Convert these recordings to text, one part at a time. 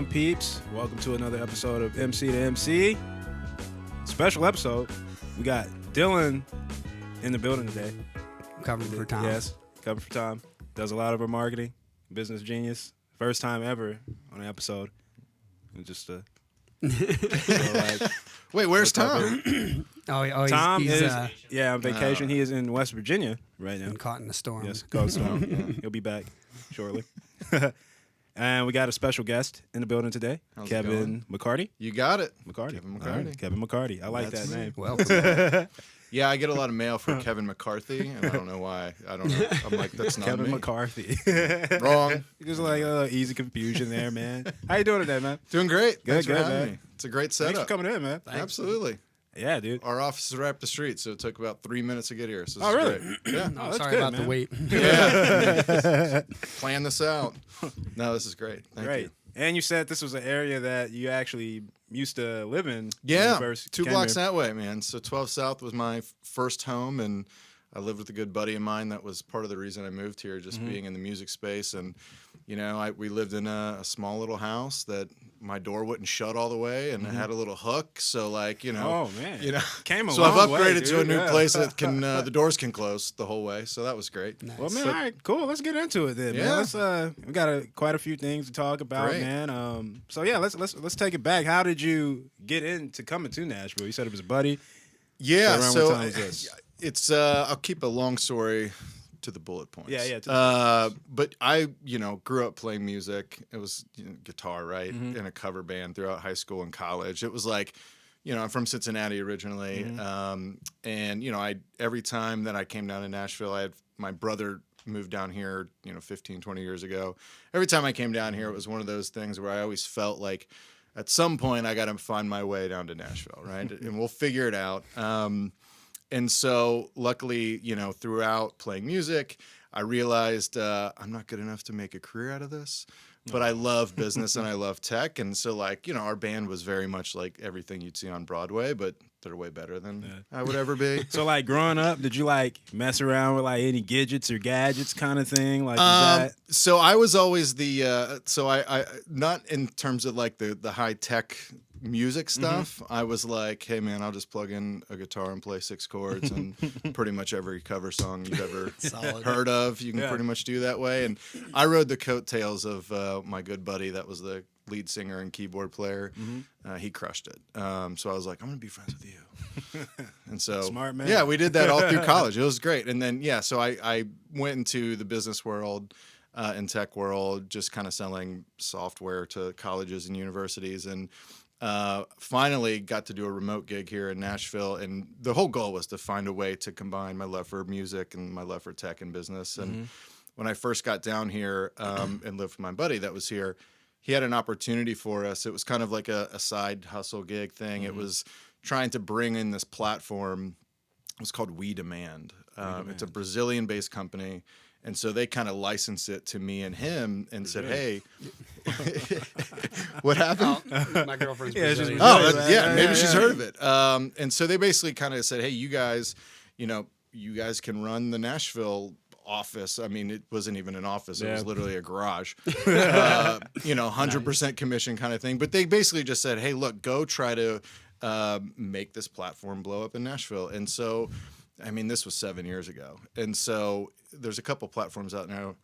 Peeps, welcome to another episode of MC2MC. Special episode. We got Dylan in the building today. Covering for Tom. Yes, covering for Tom. Does a lot of our marketing, business genius. First time ever on an episode. Just wait, where's Tom? Tom he's is on vacation. He is in West Virginia right now. Caught in a storm. Yes, caught in a storm. Yeah. He'll be back shortly. And we got a special guest in the building today, Kevin McCarty. You got it. McCarty. Kevin McCarty. Right. Kevin McCarty. I like that name. Welcome. Yeah, I get a lot of mail for Kevin McCarthy, and I don't know why. I don't know. I'm like, that's not Kevin me. McCarthy. Wrong. Just like a little easy confusion there, man. How you doing today, man? Doing great. Good, Thanks for having man. me. It's a great setup. Thanks for coming in, man. Absolutely. Yeah, dude. Our office is right up the street, so it took about 3 minutes to get here. So oh, really? Great. Yeah. No, that's sorry good, about man. the wait. Yeah. Plan this out. No, this is great. Thank you. And you said this was an area that you actually used to live in. Yeah, when you first 2 came blocks here. that way, man. So 12 South was my first home, and I lived with a good buddy of mine. That was part of the reason I moved here, just being in the music space. And, you know, we lived in a small little house that my door wouldn't shut all the way, and it had a little hook. So, like, you know. Oh, man. You know. Came a So long I've way, upgraded to a dude. new Yeah. place that can, the doors can close the whole way. So that was great. Nice. Well, man, all right, cool. Let's get into it then, man. Yeah. Let's we got quite a few things to talk about, Great. man. So yeah, let's take it back. How did you get into coming to Nashville? You said it was a buddy. Yeah. Around So what time was this? it's, I'll keep a long story to the bullet points. Yeah. But I, grew up playing music. It was guitar, right? In a cover band throughout high school and college. It was like, I'm from Cincinnati originally. And, every time that I came down to Nashville, I had my brother moved down here, 15, 20 years ago. Every time I came down here, it was one of those things where I always felt like at some point I got to find my way down to Nashville, right? And we'll figure it out. And so luckily, throughout playing music, I realized I'm not good enough to make a career out of this, but I love business and I love tech. And so our band was very much like everything you'd see on Broadway, but they're way better than I would ever be. So like growing up, did you like mess around with like any gadgets or gadgets kind of thing? Like that? So I was always the I not in terms of like the high tech music stuff. I was like, hey man, I'll just plug in a guitar and play 6 chords, and pretty much every cover song you've ever heard of, you can pretty much do that way. And I rode the coattails of my good buddy that was the lead singer and keyboard player. He crushed it. So I was like, I'm gonna be friends with you. And so smart man. Yeah, we did that all through college. It was great. And then so I went into the business world and tech world, just kind of selling software to colleges and universities, and finally got to do a remote gig here in Nashville. And the whole goal was to find a way to combine my love for music and my love for tech and business. And when I first got down here and lived with my buddy that was here, he had an opportunity for us. It was kind of like a side hustle gig thing. It was trying to bring in this platform. It was called We Demand. It's a Brazilian-based company. And so they kind of licensed it to me and him and said, hey, what happened? My girlfriend's Yeah, it's just Brazilian. Maybe she's heard of it. And so they basically kind of said, hey, you guys can run the Nashville office. I mean, it wasn't even an office. It was literally a garage, 100% commission kind of thing. But they basically just said, hey, look, go try to make this platform blow up in Nashville. And so, I mean, this was 7 years ago. And so there's a couple platforms out now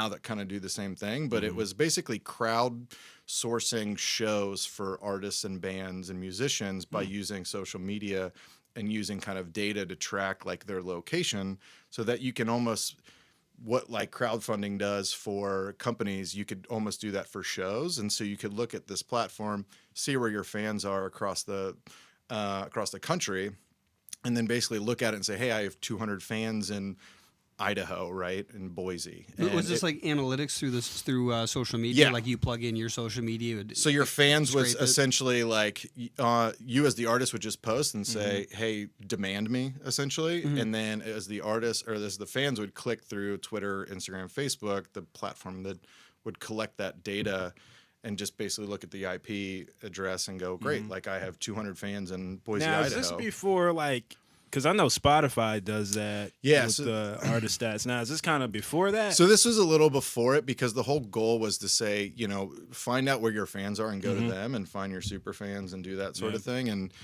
that kind of do the same thing, but it was basically crowdsourcing shows for artists and bands and musicians by using social media and using kind of data to track like their location, so that you can almost, what like crowdfunding does for companies, you could almost do that for shows. And so you could look at this platform, see where your fans are across the country, and then basically look at it and say, hey, I have 200 fans in Idaho, right, in Boise. And was this like analytics through social media? Yeah. Like you plug in your social media. So your fans was scrape it? essentially like you as the artist would just post and say, hey, demand me, essentially. And then as the artist or as the fans would click through Twitter, Instagram, Facebook, the platform that would collect that data and just basically look at the IP address and go, great, like I have 200 fans in Boise, Now, Idaho. is this before, like, because I know Spotify does that with the artist stats. Now, is this kind of before that? So this was a little before it, because the whole goal was to say, find out where your fans are and go to them, and find your super fans and do that sort of thing. And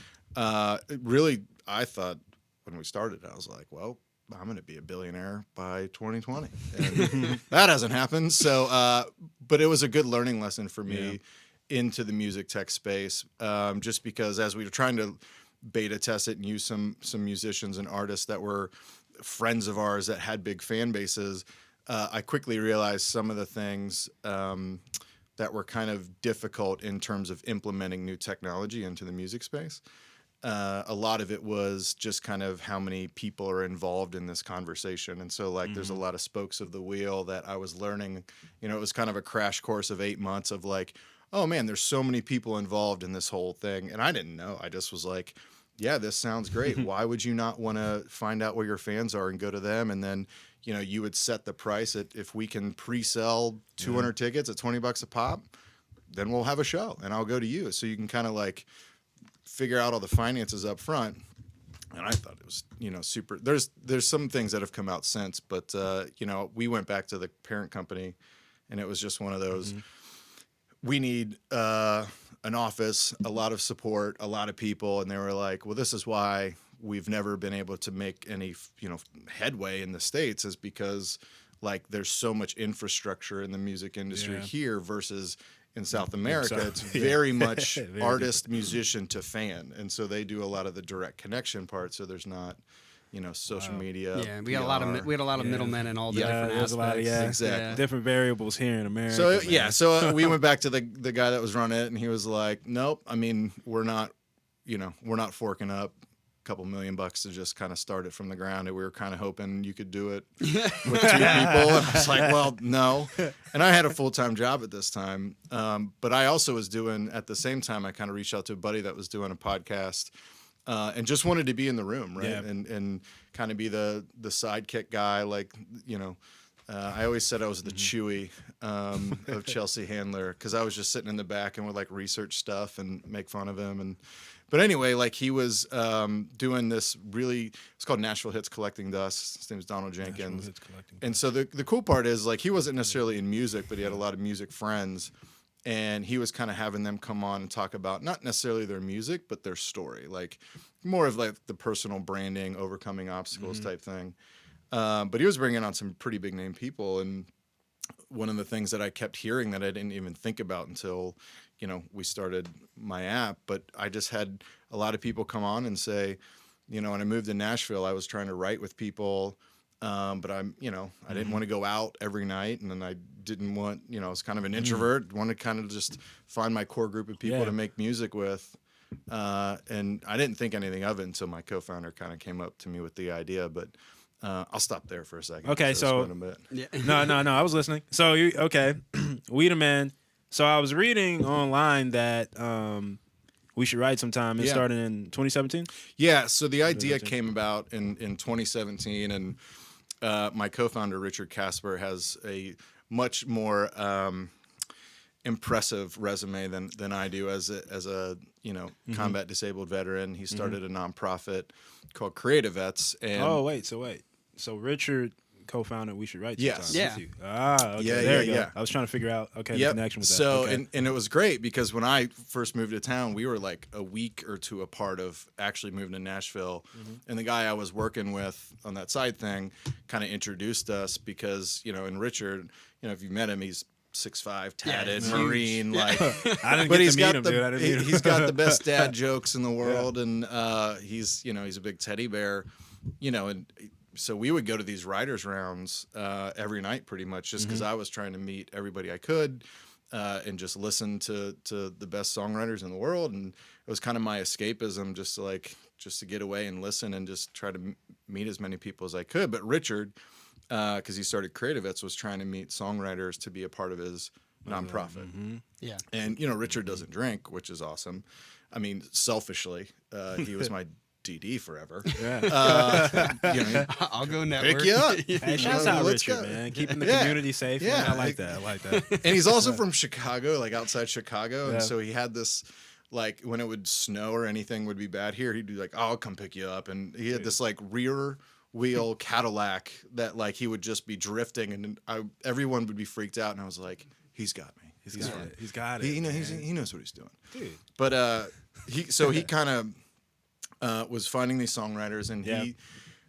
really, I thought when we started, I was like, well, I'm going to be a billionaire by 2020. And that hasn't happened. So, but it was a good learning lesson for me into the music tech space, just because as we were trying to beta test it and use some musicians and artists that were friends of ours that had big fan bases, I quickly realized some of the things that were kind of difficult in terms of implementing new technology into the music space. A lot of it was just kind of how many people are involved in this conversation. And so there's a lot of spokes of the wheel that I was learning. It was kind of a crash course of 8 months of like, oh man, there's so many people involved in this whole thing. And I didn't know. I just was like, yeah, this sounds great. Why would you not want to find out where your fans are and go to them? And then, you would set the price at, if we can pre-sell 200 tickets at $20 a pop, then we'll have a show and I'll go to you. So you can kind of figure out all the finances up front. And I thought it was, super. There's some things that have come out since, but, we went back to the parent company and it was just one of those, we need an office, a lot of support, a lot of people. And they were like, well, this is why we've never been able to make any, headway in the States, is because there's so much infrastructure in the music industry here versus in South America. It's very much artist, musician to fan. And so they do a lot of the direct connection part. So there's not, social media. Yeah, we had a lot of middlemen in all the different aspects. A lot of, exactly. different variables here in America. So so we went back to the guy that was running it, and he was like, "Nope. I mean, we're not forking up a couple $1 million to just kind of start it from the ground. And we were kind of hoping you could do it with 2 people." And I was like, "Well, no." And I had a full-time job at this time, but I also was doing, at the same time, I kind of reached out to a buddy that was doing a podcast. And just wanted to be in the room, right? Yeah. And kind of be the sidekick guy, I always said I was the Chewy of Chelsea Handler, because I was just sitting in the back and would research stuff and make fun of him. But anyway, he was doing this it's called Nashville Hits Collecting Dust. His name is Donald Jenkins. And so the cool part is he wasn't necessarily in music, but he had a lot of music friends. And he was kind of having them come on and talk about not necessarily their music, but their story, more of the personal branding, overcoming obstacles type thing. But he was bringing on some pretty big name people. And one of the things that I kept hearing that I didn't even think about until, we started my app, but I just had a lot of people come on and say, when I moved to Nashville, I was trying to write with people. But I didn't want to go out every night, and then I didn't want, I was kind of an introvert, wanted to kind of just find my core group of people to make music with. And I didn't think anything of it until my co-founder kind of came up to me with the idea, but I'll stop there for a second. Okay. So no, I was listening. So Wiedemann. So I was reading online that, We Should Write Sometime. It started in 2017? Yeah, so the idea came about in 2017, and my co-founder, Richard Casper, has a much more impressive resume than I do as a combat disabled veteran. He started a nonprofit called Creative Vets. And So Richard co-founded We Should Write Sometime with you. Okay. There you go. I was trying to figure out the connection with that. So and it was great because when I first moved to town, we were a week or two apart of actually moving to Nashville. And the guy I was working with on that side thing kind of introduced us because, and Richard, if you met him, he's 6'5", tatted, Marine, I didn't but get to meet him, dude. I didn't meet him. He's got the best dad jokes in the world, and he's a big teddy bear, and so we would go to these writers' rounds every night pretty much just because I was trying to meet everybody I could and just listen to the best songwriters in the world. And it was kind of my escapism just to get away and listen and just try to meet as many people as I could. But Richard, because he started Creative Vets, was trying to meet songwriters to be a part of his nonprofit. Yeah. And, Richard doesn't drink, which is awesome. I mean, selfishly, he was my DD forever. Yeah. I'll go network. Pick you up. Hey, shouts out Richard, man. Keeping the community safe. Yeah. Man. I like that. And he's also from Chicago, like outside Chicago. And so he had this, like, when it would snow or anything would be bad here, he'd be like, oh, I'll come pick you up. And he had this, like, rear wheel Cadillac that, like, he would just be drifting. And everyone would be freaked out. And I was like, he's got me. He's got it. He knows what he's doing. Dude. But he kind of was finding these songwriters, and he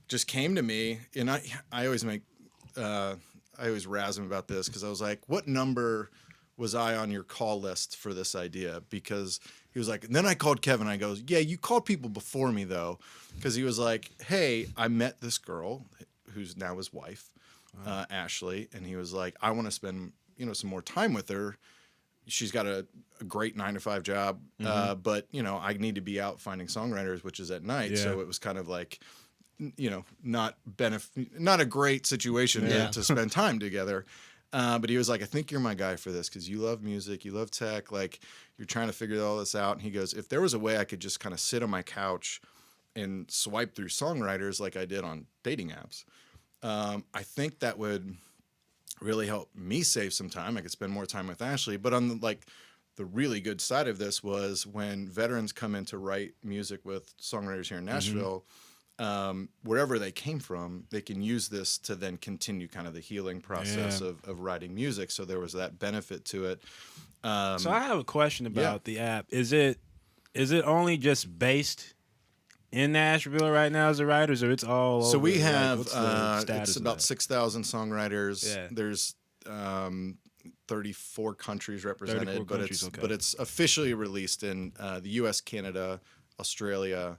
just came to me, and I always razz him about this because I was like, what number was I on your call list for this idea? Because he was like, and then I called Kevin. I goes, yeah, you called people before me though, because he was like, hey, I met this girl who's now his wife, Ashley, and he was like, I want to spend some more time with her. She's got a great 9-to-5 job, but I need to be out finding songwriters, which is at night. Yeah. So it was kind of like, not a great situation to spend time together. But he was like, I think you're my guy for this because you love music, you love tech, like you're trying to figure all this out. And he goes, if there was a way I could just kind of sit on my couch and swipe through songwriters like I did on dating apps, I think that would really help me save some time. I could spend more time with Ashley. But on the really good side of this was when veterans come in to write music with songwriters here in Nashville, wherever they came from, they can use this to then continue kind of the healing process of writing music. So there was that benefit to it. So I have a question about the app. Is it only just based in Nashville right now as a writers, or it's all over? So we have it's about 6,000 songwriters. Yeah. There's 34 countries represented, but it's officially released in the U.S., Canada, Australia.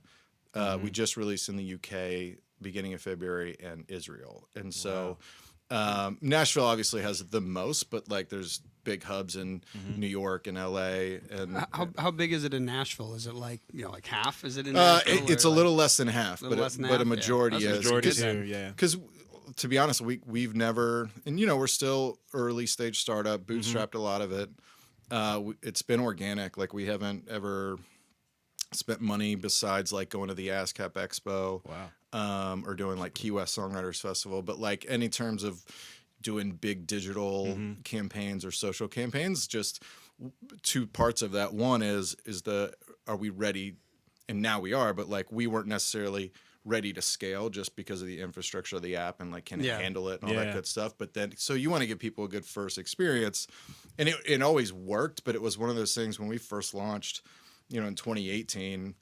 We just released in the UK beginning of February, and Israel. And so Nashville obviously has the most, but like there's big hubs in New York and LA. And how big is it in Nashville? Is it like half? Is it in Nashville? It's a little less than half, but a majority is. Majority's here, yeah. Because to be honest, we've never, and we're still early stage startup, bootstrapped a lot of it. It's been organic. Like we haven't ever spent money besides like going to the ASCAP Expo, or doing like Key West Songwriters Festival. But like any terms of doing big digital campaigns or social campaigns, just two parts of that. One is are we ready? And now we are, but like we weren't necessarily ready to scale just because of the infrastructure of the app and like can it handle it and all that good stuff. But then, so you want to give people a good first experience, and it always worked, but it was one of those things when we first launched, in 2018,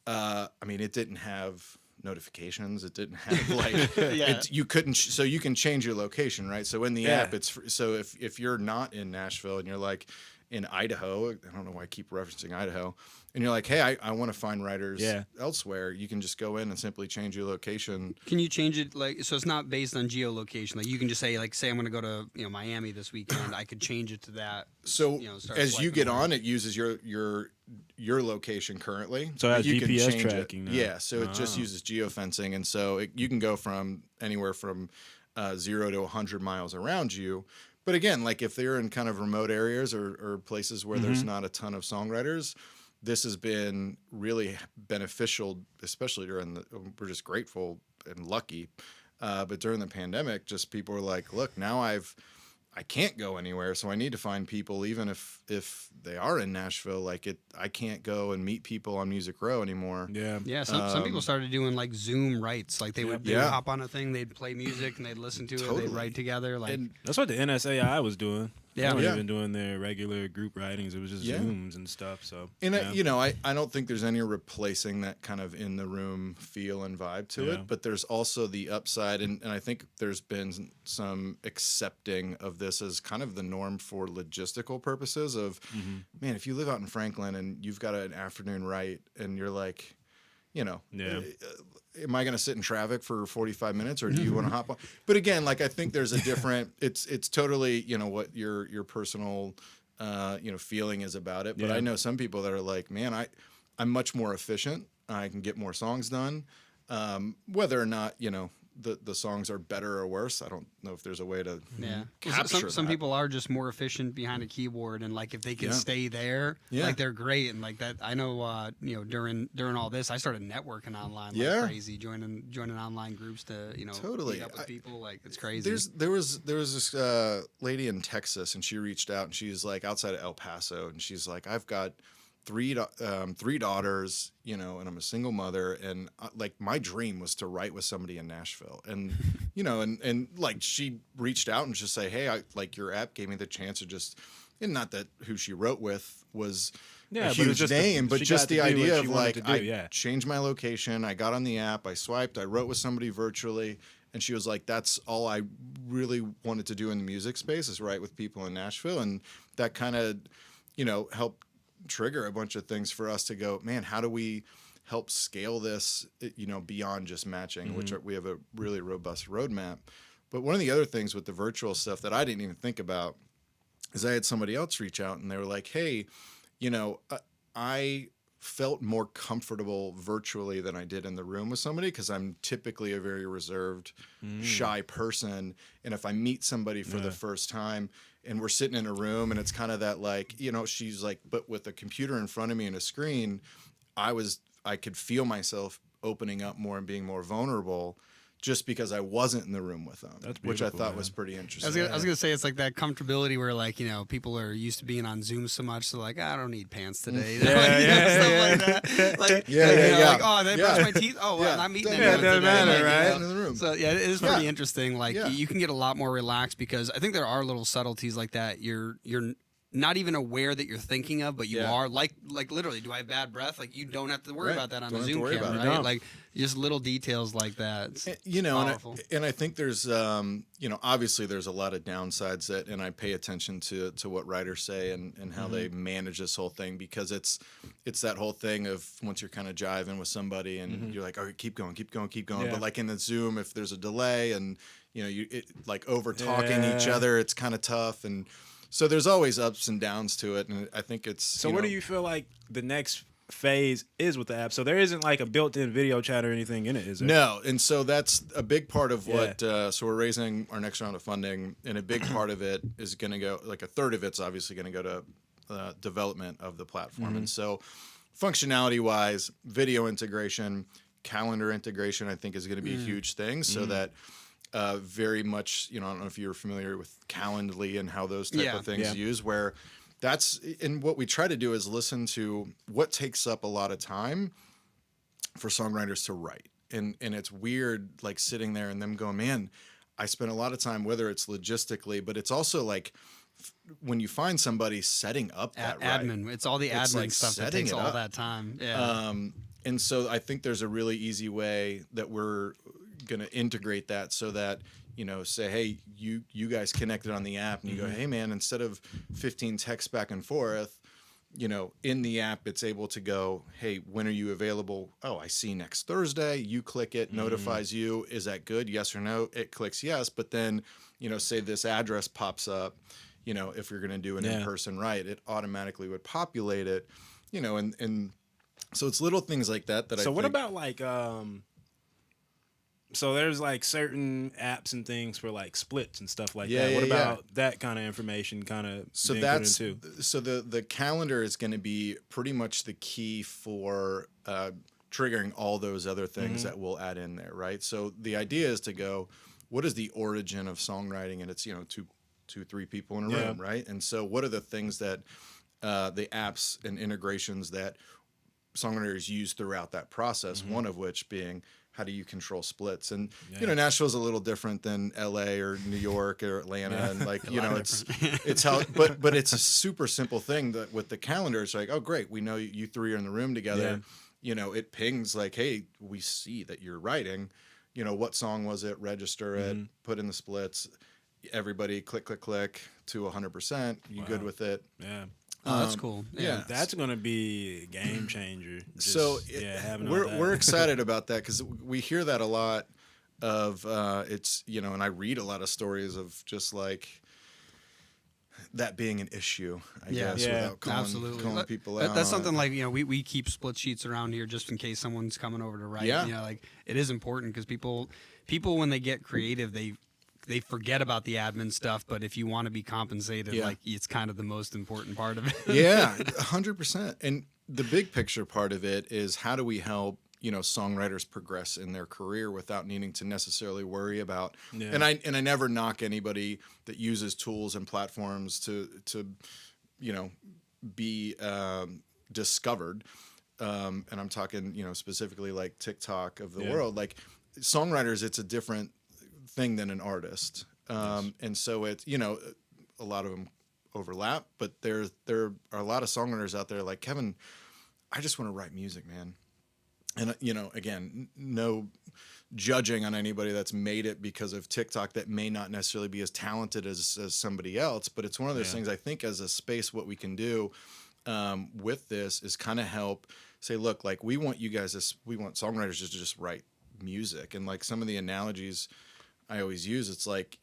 I mean, it didn't have notifications. It didn't have like, you couldn't, so you can change your location, right? So in the app, it's free. So if you're not in Nashville and you're like in Idaho, I don't know why I keep referencing Idaho, and you're like, hey, I want to find writers elsewhere, you can just go in and simply change your location. Can you change it so it's not based on geolocation? Like you can just say I'm going to go to Miami this weekend. I could change it to that. So as you get on, it uses your location currently. So it has you GPS can change tracking. It. Yeah, so it just uses geofencing, and so you can go from anywhere from 0 to 100 miles around you. But again, like if they're in kind of remote areas or places where there's not a ton of songwriters, this has been really beneficial, especially we're just grateful and lucky. But during the pandemic, just people were like, look, now I can't go anywhere, so I need to find people, even if they are in Nashville. I can't go and meet people on Music Row anymore. Yeah. Some people started doing like Zoom writes, like they would hop on a thing, they'd play music and they'd listen to it, they'd write together. Like that's what the NSAI was doing. Yeah, they weren't even doing their regular group writings. It was just Zooms and stuff. So, and I don't think there's any replacing that kind of in the room feel and vibe to it. But there's also the upside, and I think there's been some accepting of this as kind of the norm for logistical purposes. Of man, if you live out in Franklin and you've got an afternoon write, and you're like, am I going to sit in traffic for 45 minutes, or do you want to hop on? But again, like I think there's a different. It's totally what your personal feeling is about it. But I know some people that are like, man, I'm much more efficient. I can get more songs done. Whether or not the songs are better or worse. I don't know if there's a way to capture some people are just more efficient behind a keyboard, and like if they can stay there, like they're great. And like that, I know during all this, I started networking online like crazy, joining online groups to meet up with people. Like it's crazy. There was this lady in Texas, and she reached out, and she's like outside of El Paso, and she's like, I've got three daughters, and I'm a single mother, and like my dream was to write with somebody in Nashville, and and like she reached out and just say, hey, I like your app gave me the chance to just, and not that who she wrote with was a huge name, but just the idea of like I changed my location, I got on the app, I swiped, I wrote with somebody virtually, and she was like, that's all I really wanted to do in the music space is write with people in Nashville, and that kind of helped trigger a bunch of things for us to go, man, how do we help scale this, beyond just matching, which we have a really robust roadmap. But one of the other things with the virtual stuff that I didn't even think about is I had somebody else reach out and they were like, hey, I felt more comfortable virtually than I did in the room with somebody because I'm typically a very reserved, shy person. And if I meet somebody for the first time and we're sitting in a room and it's kind of that like, she's like, but with a computer in front of me and a screen, I could feel myself opening up more and being more vulnerable just because I wasn't in the room with them, which I thought was pretty interesting. I was gonna say it's like that comfortability where like people are used to being on Zoom so much, so like I don't need pants today, stuff like that. Like like oh they brush my teeth. Oh well, I'm eating it. Doesn't matter, right? In the room. So it is pretty interesting. Like you can get a lot more relaxed because I think there are little subtleties like that. You're not even aware that you're thinking of, but you are like literally, do I have bad breath? Like you don't have to worry about that on a Zoom camera, right? Like just little details like that. And I think there's, obviously there's a lot of downsides and I pay attention to what writers say and how they manage this whole thing because it's that whole thing of once you're kind of jiving with somebody and you're like, all right, keep going. Yeah. But like in the Zoom, if there's a delay and, like over talking each other, it's kind of tough. And so there's always ups and downs to it, and I think it's... So what do you feel like the next phase is with the app? So there isn't like a built-in video chat or anything in it, is there? No, and so that's a big part of what... so we're raising our next round of funding, and a big part of it is going to go... Like a third of it's obviously going to go to development of the platform. And so functionality-wise, video integration, calendar integration, I think is going to be a huge thing so that... very much, I don't know if you're familiar with Calendly and how those type of things use, where that's, and what we try to do is listen to what takes up a lot of time for songwriters to write. And it's weird, like sitting there and them going, man, I spent a lot of time, whether it's logistically, but it's also like when you find somebody setting up that admin, it's all the admin stuff that takes all that time. Yeah. And so I think there's a really easy way that we're going to integrate that so that, say, hey, you guys connected on the app and you go, hey man, instead of 15 texts back and forth, in the app, it's able to go, hey, when are you available? Oh, I see next Thursday. You click it, notifies you. Is that good? Yes or no? It clicks yes. But then, say this address pops up, if you're going to do an in-person write, it automatically would populate it, and so it's little things like that I think. So what about like, so there's like certain apps and things for like splits and stuff like that. What about that kind of information so that's put into? So the calendar is going to be pretty much the key for triggering all those other things that we'll add in there, right? So the idea is to go, what is the origin of songwriting? And it's, two, three people in a room, right? And so what are the things that the apps and integrations that songwriters use throughout that process, one of which being how do you control splits? And, Nashville's a little different than LA or New York or Atlanta. And like, it's how, but it's a super simple thing that with the calendar, it's like, oh, great. We know you three are in the room together. It pings like, hey, we see that you're writing, what song was it? Register it, put in the splits, everybody click to 100%. You good with it? Yeah. Oh, that's cool. Yeah, that's going to be a game changer. We're excited about that because we hear that a lot of it's, and I read a lot of stories of just like that being an issue, I guess, without calling people out. That's something like, we keep split sheets around here just in case someone's coming over to write. Yeah. Like it is important because people when they get creative, they forget about the admin stuff, but if you want to be compensated, like it's kind of the most important part of it. Yeah, 100%. And the big picture part of it is how do we help songwriters progress in their career without needing to necessarily worry about. And I never knock anybody that uses tools and platforms to be discovered. And I'm talking specifically like TikTok of the world. Like songwriters, it's a different thing than an artist. And so it's a lot of them overlap, but there are a lot of songwriters out there like, Kevin, I just want to write music, man. And, again, no judging on anybody that's made it because of TikTok that may not necessarily be as talented as somebody else. But it's one of those things, I think, as a space, what we can do with this is kind of help say, look, like we want songwriters to just write music. And like some of the analogies I always use, it's like,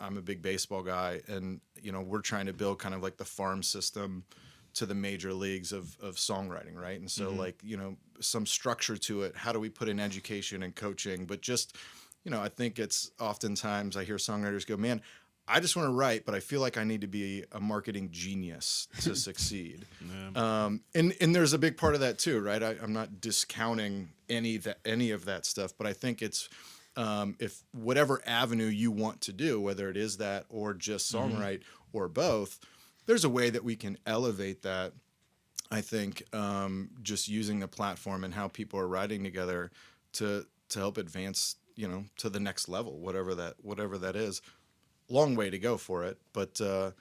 I'm a big baseball guy and, we're trying to build kind of like the farm system to the major leagues of songwriting, right? And so like, some structure to it. How do we put in education and coaching? But just, I think it's oftentimes I hear songwriters go, man, I just want to write, but I feel like I need to be a marketing genius to succeed. And there's a big part of that too, right? I'm not discounting any of that stuff, but I think it's if whatever avenue you want to do, whether it is that or just songwrite or both, there's a way that we can elevate that. I think just using the platform and how people are writing together to help advance, to the next level, whatever that is. Long way to go for it, but hopefully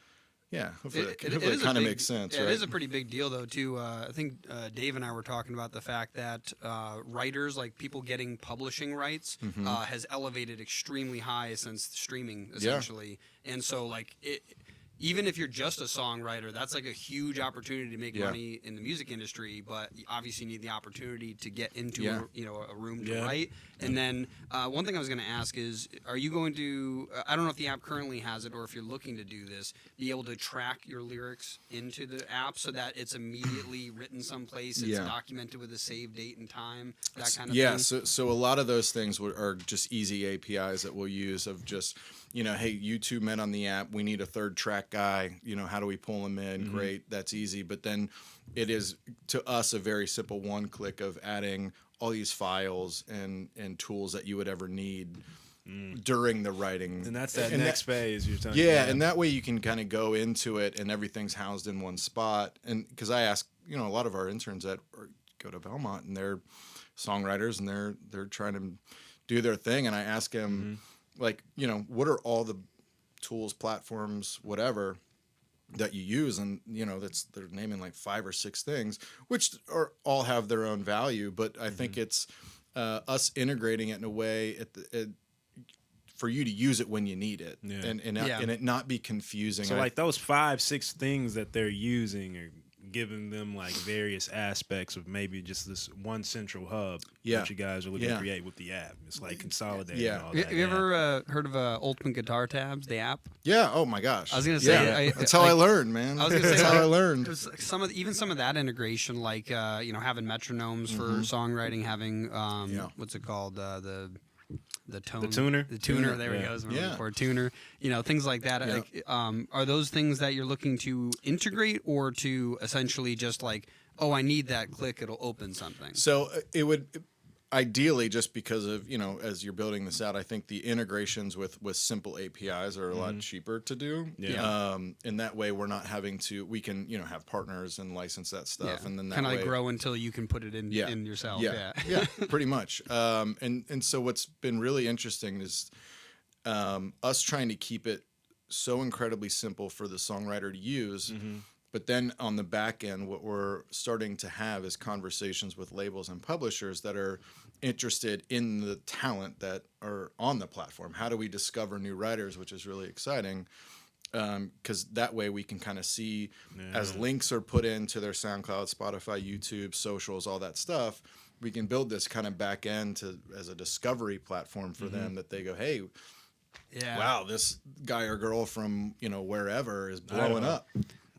it kind of makes sense. Right? It is a pretty big deal, though. Too, I think Dave and I were talking about the fact that writers, like people getting publishing rights, has elevated extremely high since streaming, essentially, and so like it. Even if you're just a songwriter, that's like a huge opportunity to make money in the music industry. But you obviously need the opportunity to get into a room to write. And then one thing I was going to ask is, are you going to? I don't know if the app currently has it, or if you're looking to do this, be able to track your lyrics into the app so that it's immediately written someplace, it's documented with a save date and time, that kind of thing. Yeah. So a lot of those things are just easy APIs that we'll use of just. Hey, you two men on the app, we need a third track guy. How do we pull him in? Great, that's easy. But then it is, to us, a very simple one click of adding all these files and tools that you would ever need during the writing. And that's that next phase you're talking about. Yeah, and that way you can kind of go into it and everything's housed in one spot. And because I ask, a lot of our interns that go to Belmont and they're songwriters and they're trying to do their thing. And I ask them, like, what are all the tools, platforms, whatever that you use? And, they're naming like 5 or 6 things, which all have their own value. But I think it's us integrating it in a way for you to use it when you need it and it not be confusing. So like those 5-6 things that they're using are giving them like various aspects of maybe just this one central hub that you guys are looking to create with the app. It's like consolidating all that. Have you ever heard of Ultimate Guitar Tabs, the app? Yeah. Oh my gosh. I was gonna say that's how I learned, man. I was gonna say that's how I learned. Some of that integration, like having metronomes for songwriting, having what's it called, the tuner. There we go. For a tuner, things like that. Yeah. Like, are those things that you're looking to integrate, or to essentially just like, oh, I need that click, it'll open something? So it would ideally, just because of as you're building this out, I think the integrations with simple APIs are a lot cheaper to do. And that way we're not having to. We can have partners and license that stuff, and then that kind of way, like grow until you can put it in yourself. Yeah, pretty much. And so what's been really interesting is us trying to keep it so incredibly simple for the songwriter to use. But then on the back end, what we're starting to have is conversations with labels and publishers that are interested in the talent that are on the platform. How do we discover new writers, which is really exciting, because that way we can kind of see as links are put into their SoundCloud, Spotify, YouTube, socials, all that stuff, we can build this kind of back end as a discovery platform for them that they go, hey, Yeah. wow, this guy or girl from wherever is blowing up.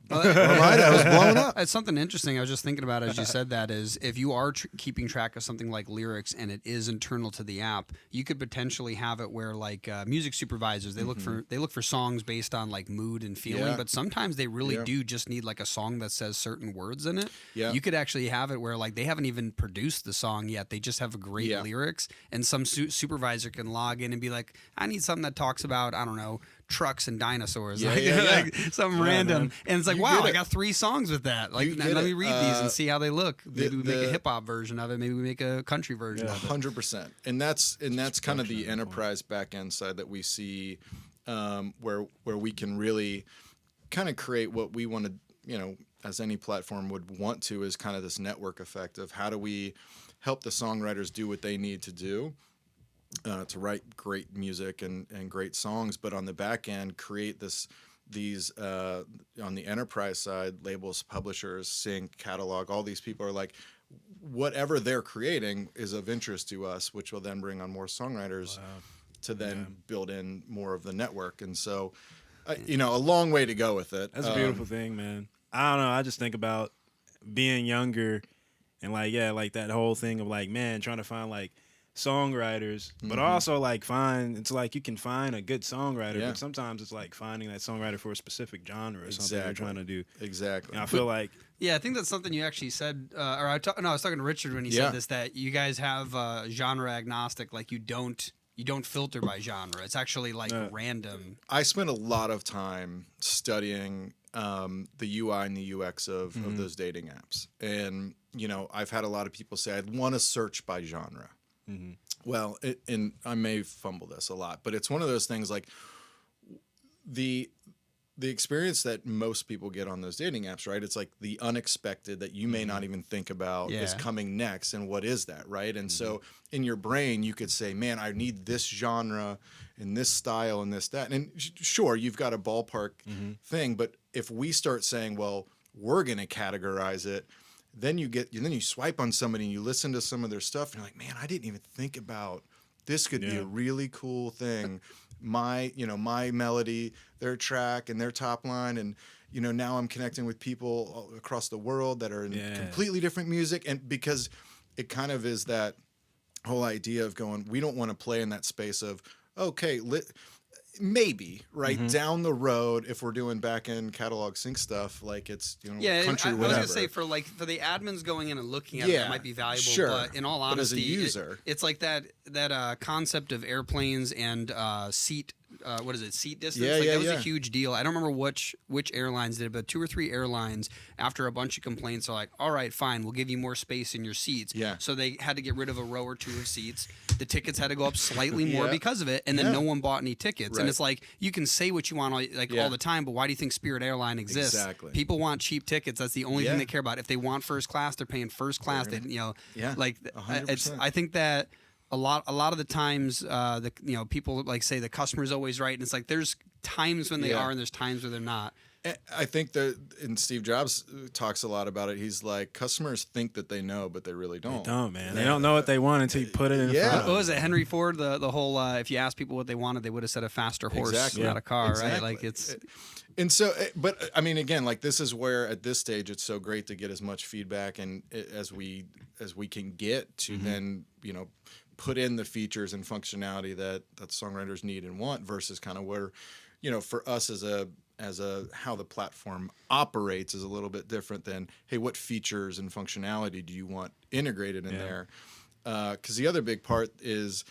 Well, I was blowing up. It's something interesting I was just thinking about as you said that is if you are keeping track of something like lyrics and it is internal to the app, you could potentially have it where like music supervisors they look for songs based on like mood and feeling, but sometimes they really do just need like a song that says certain words in it. Yeah. You could actually have it where like they haven't even produced the song yet, they just have great lyrics, and some supervisor can log in and be like, I need something that talks about, I don't know, trucks and dinosaurs, like something random, man. And it's like, wow, I got 3 songs with that. Like, let me read these and see how they look. Maybe we make a hip hop version of it. Maybe we make a country version of it. 100%. And that's kind of the enterprise back end side that we see, where we can really kind of create what we want to, as any platform would want to, is kind of this network effect of how do we help the songwriters do what they need to do. To write great music and great songs, but on the back end, create these on the enterprise side, labels, publishers, sync, catalog, all these people are like, whatever they're creating is of interest to us, which will then bring on more songwriters to then build in more of the network. And so, a long way to go with it. That's a beautiful thing, man. I don't know. I just think about being younger and like that whole thing of like, man, trying to find like songwriters, but also like it's like you can find a good songwriter, but sometimes it's like finding that songwriter for a specific genre or something you're trying to do. Exactly. And I feel like I think that's something you actually said, I was talking to Richard when he said this, that you guys have genre agnostic, like you don't filter by genre. It's actually like random. I spent a lot of time studying the UI and the UX of those dating apps, and I've had a lot of people say I'd want to search by genre. Mm-hmm. Well, and I may fumble this a lot, but it's one of those things like the experience that most people get on those dating apps, right? It's like the unexpected that you may not even think about is coming next, and what is that, right? And so in your brain, you could say, man, I need this genre and this style and this, that. And sure, you've got a ballpark thing, but if we start saying, well, we're going to categorize it, then you swipe on somebody and you listen to some of their stuff and you're like, man, I didn't even think about this could be a really cool thing. My melody, their track and their top line, and now I'm connecting with people all across the world that are in completely different music, and because it kind of is that whole idea of going, we don't want to play in that space of maybe down the road if we're doing back end catalog sync stuff, like it's country, whatever. I was gonna say for the admins going in and looking at it, that might be valuable. Sure. But in all honesty, as a user, it's like that concept of airplanes and seat. Seat distance? That was a huge deal. I don't remember which airlines did it, but 2 or 3 airlines, after a bunch of complaints, are like, all right, fine, we'll give you more space in your seats. Yeah. So they had to get rid of a row or 2 of seats. The tickets had to go up slightly more because of it, and then no one bought any tickets. Right. And it's like, you can say what you want all the time, but why do you think Spirit Airline exists? Exactly. People want cheap tickets. That's the only thing they care about. If they want first class, they're paying first class. I think that a lot of the times, people like say the customer's always right, and it's like there's times when they are and there's times where they're not. I think and Steve Jobs talks a lot about it. He's like, customers think that they know, but they really don't. They don't, man. They don't know what they want until you put it in front of them. What was it, Henry Ford? The whole if you ask people what they wanted, they would have said a faster horse, not a car, right? Like it's. And so, but I mean, again, like this is where at this stage it's so great to get as much feedback and as we can get to then put in the features and functionality that songwriters need and want, versus kind of where, for us as a how the platform operates is a little bit different than, hey, what features and functionality do you want integrated in there? Because the other big part is,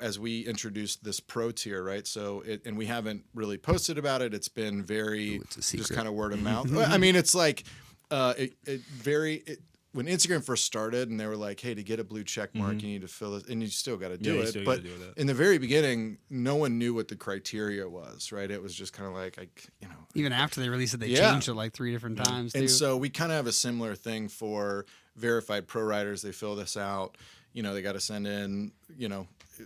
as we introduced this pro tier, right? So and we haven't really posted about it. It's been very just kind of word of mouth. I mean, it's like when Instagram first started and they were like, hey, to get a blue check mark, you need to fill it, and you still got to do it. But in the very beginning, no one knew what the criteria was, right? It was just kind of like, even after they released it, they changed it like 3 different times. And so we kind of have a similar thing for verified pro writers. They fill this out. They got to send in,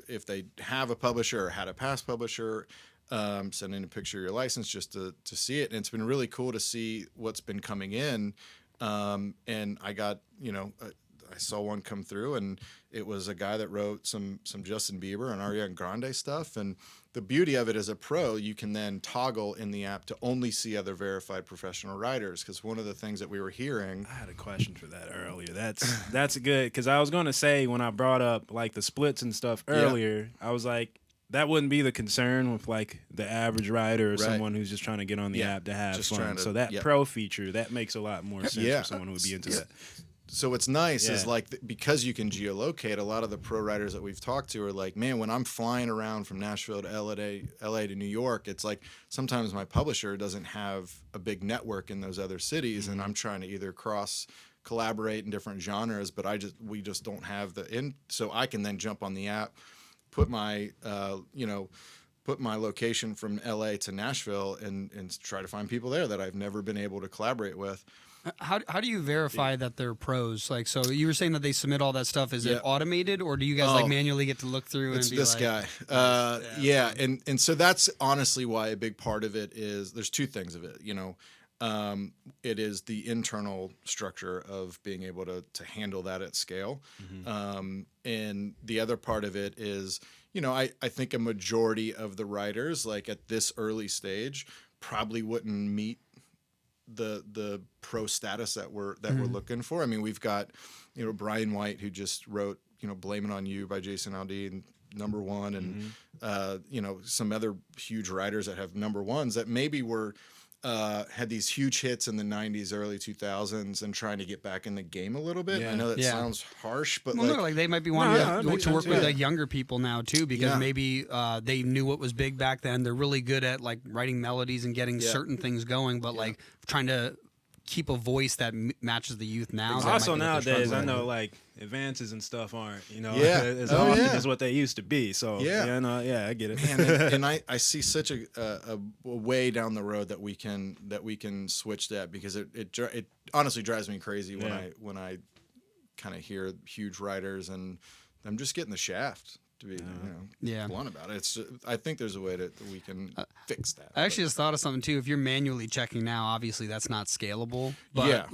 if they have a publisher or had a past publisher, send in a picture of your license just to see it. And it's been really cool to see what's been coming in. And I got, I saw one come through, and it was a guy that wrote some Justin Bieber and Ariana Grande stuff. And the beauty of it as a pro, you can then toggle in the app to only see other verified professional writers. Because one of the things that we were hearing, I had a question for that earlier. That's good, because I was going to say, when I brought up like the splits and stuff earlier, I was like, that wouldn't be the concern with like the average writer or someone who's just trying to get on the app to have fun. So that pro feature, that makes a lot more sense for someone who would be into that. So what's nice is like because you can geolocate, a lot of the pro writers that we've talked to are like, man, when I'm flying around from Nashville to LA to New York, it's like sometimes my publisher doesn't have a big network in those other cities, and I'm trying to either cross collaborate in different genres, but we just don't have so I can then jump on the app, put my location from LA to Nashville and try to find people there that I've never been able to collaborate with. How do you verify that they're pros? Like, so you were saying that they submit all that stuff. Is it automated, or do you guys like manually get to look through? It's and be this like, guy. And so that's honestly why a big part of it is there's two things of it. It is the internal structure of being able to handle that at scale, and the other part of it is, I think a majority of the writers, like at this early stage, probably wouldn't meet the pro status that we're looking for. I mean, we've got Brian White, who just wrote Blame It On You by Jason Aldean, #1, and some other huge writers that have #1s that maybe were had these huge hits in the 90s, early 2000s, and trying to get back in the game a little bit. I know that sounds harsh, but like they might be wanting to work with like younger people now too, because maybe they knew what was big back then. They're really good at like writing melodies and getting certain things going, but like trying to keep a voice that matches the youth now. Exactly. Also nowadays, I know like advances and stuff aren't as often as what they used to be. So I get it. And I see such a way down the road that we can switch that, because it honestly drives me crazy when I kind of hear huge writers and I'm just getting the shaft. To be blunt about it, I think there's a way that we can fix that. I actually just thought of something too. If you're manually checking now, obviously that's not scalable. But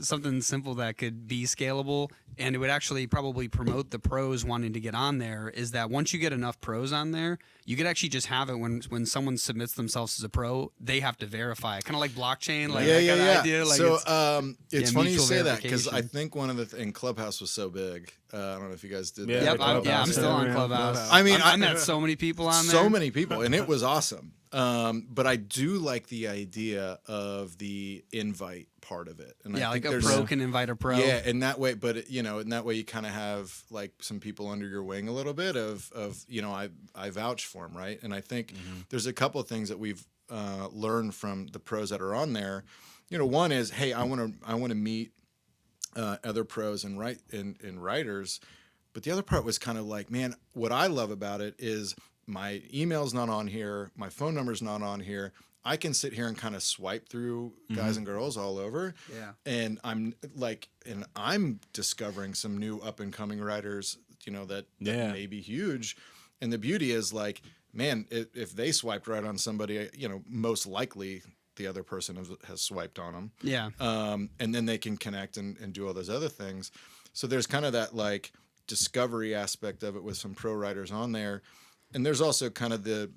something simple that could be scalable, and it would actually probably promote the pros wanting to get on there, is that once you get enough pros on there, you could actually just have it when someone submits themselves as a pro, they have to verify it, kind of like blockchain. Like idea. Like so it's funny you say that, because I think one of the and Clubhouse was so big. I don't know if you guys did that. I'm still on Clubhouse. I mean, I met so many people on there. So many people, and it was awesome. But I do like the idea of the invite part of it. And I think like a pro can invite a pro. Yeah, in that way. But in that way, you kind of have like some people under your wing a little bit of I vouch for them, right? And I think there's a couple of things that we've learned from the pros that are on there. One is, hey, I want to meet other pros and writers. But the other part was kind of like, man, what I love about it is my email's not on here, my phone number's not on here. I can sit here and kind of swipe through guys and girls all over. Yeah. And I'm discovering some new up and coming writers, that may be huge. And the beauty is like, man, if they swiped right on somebody, most likely the other person has swiped on them. Yeah. And then they can connect and do all those other things. So there's kind of that like discovery aspect of it with some pro writers on there. And there's also kind of the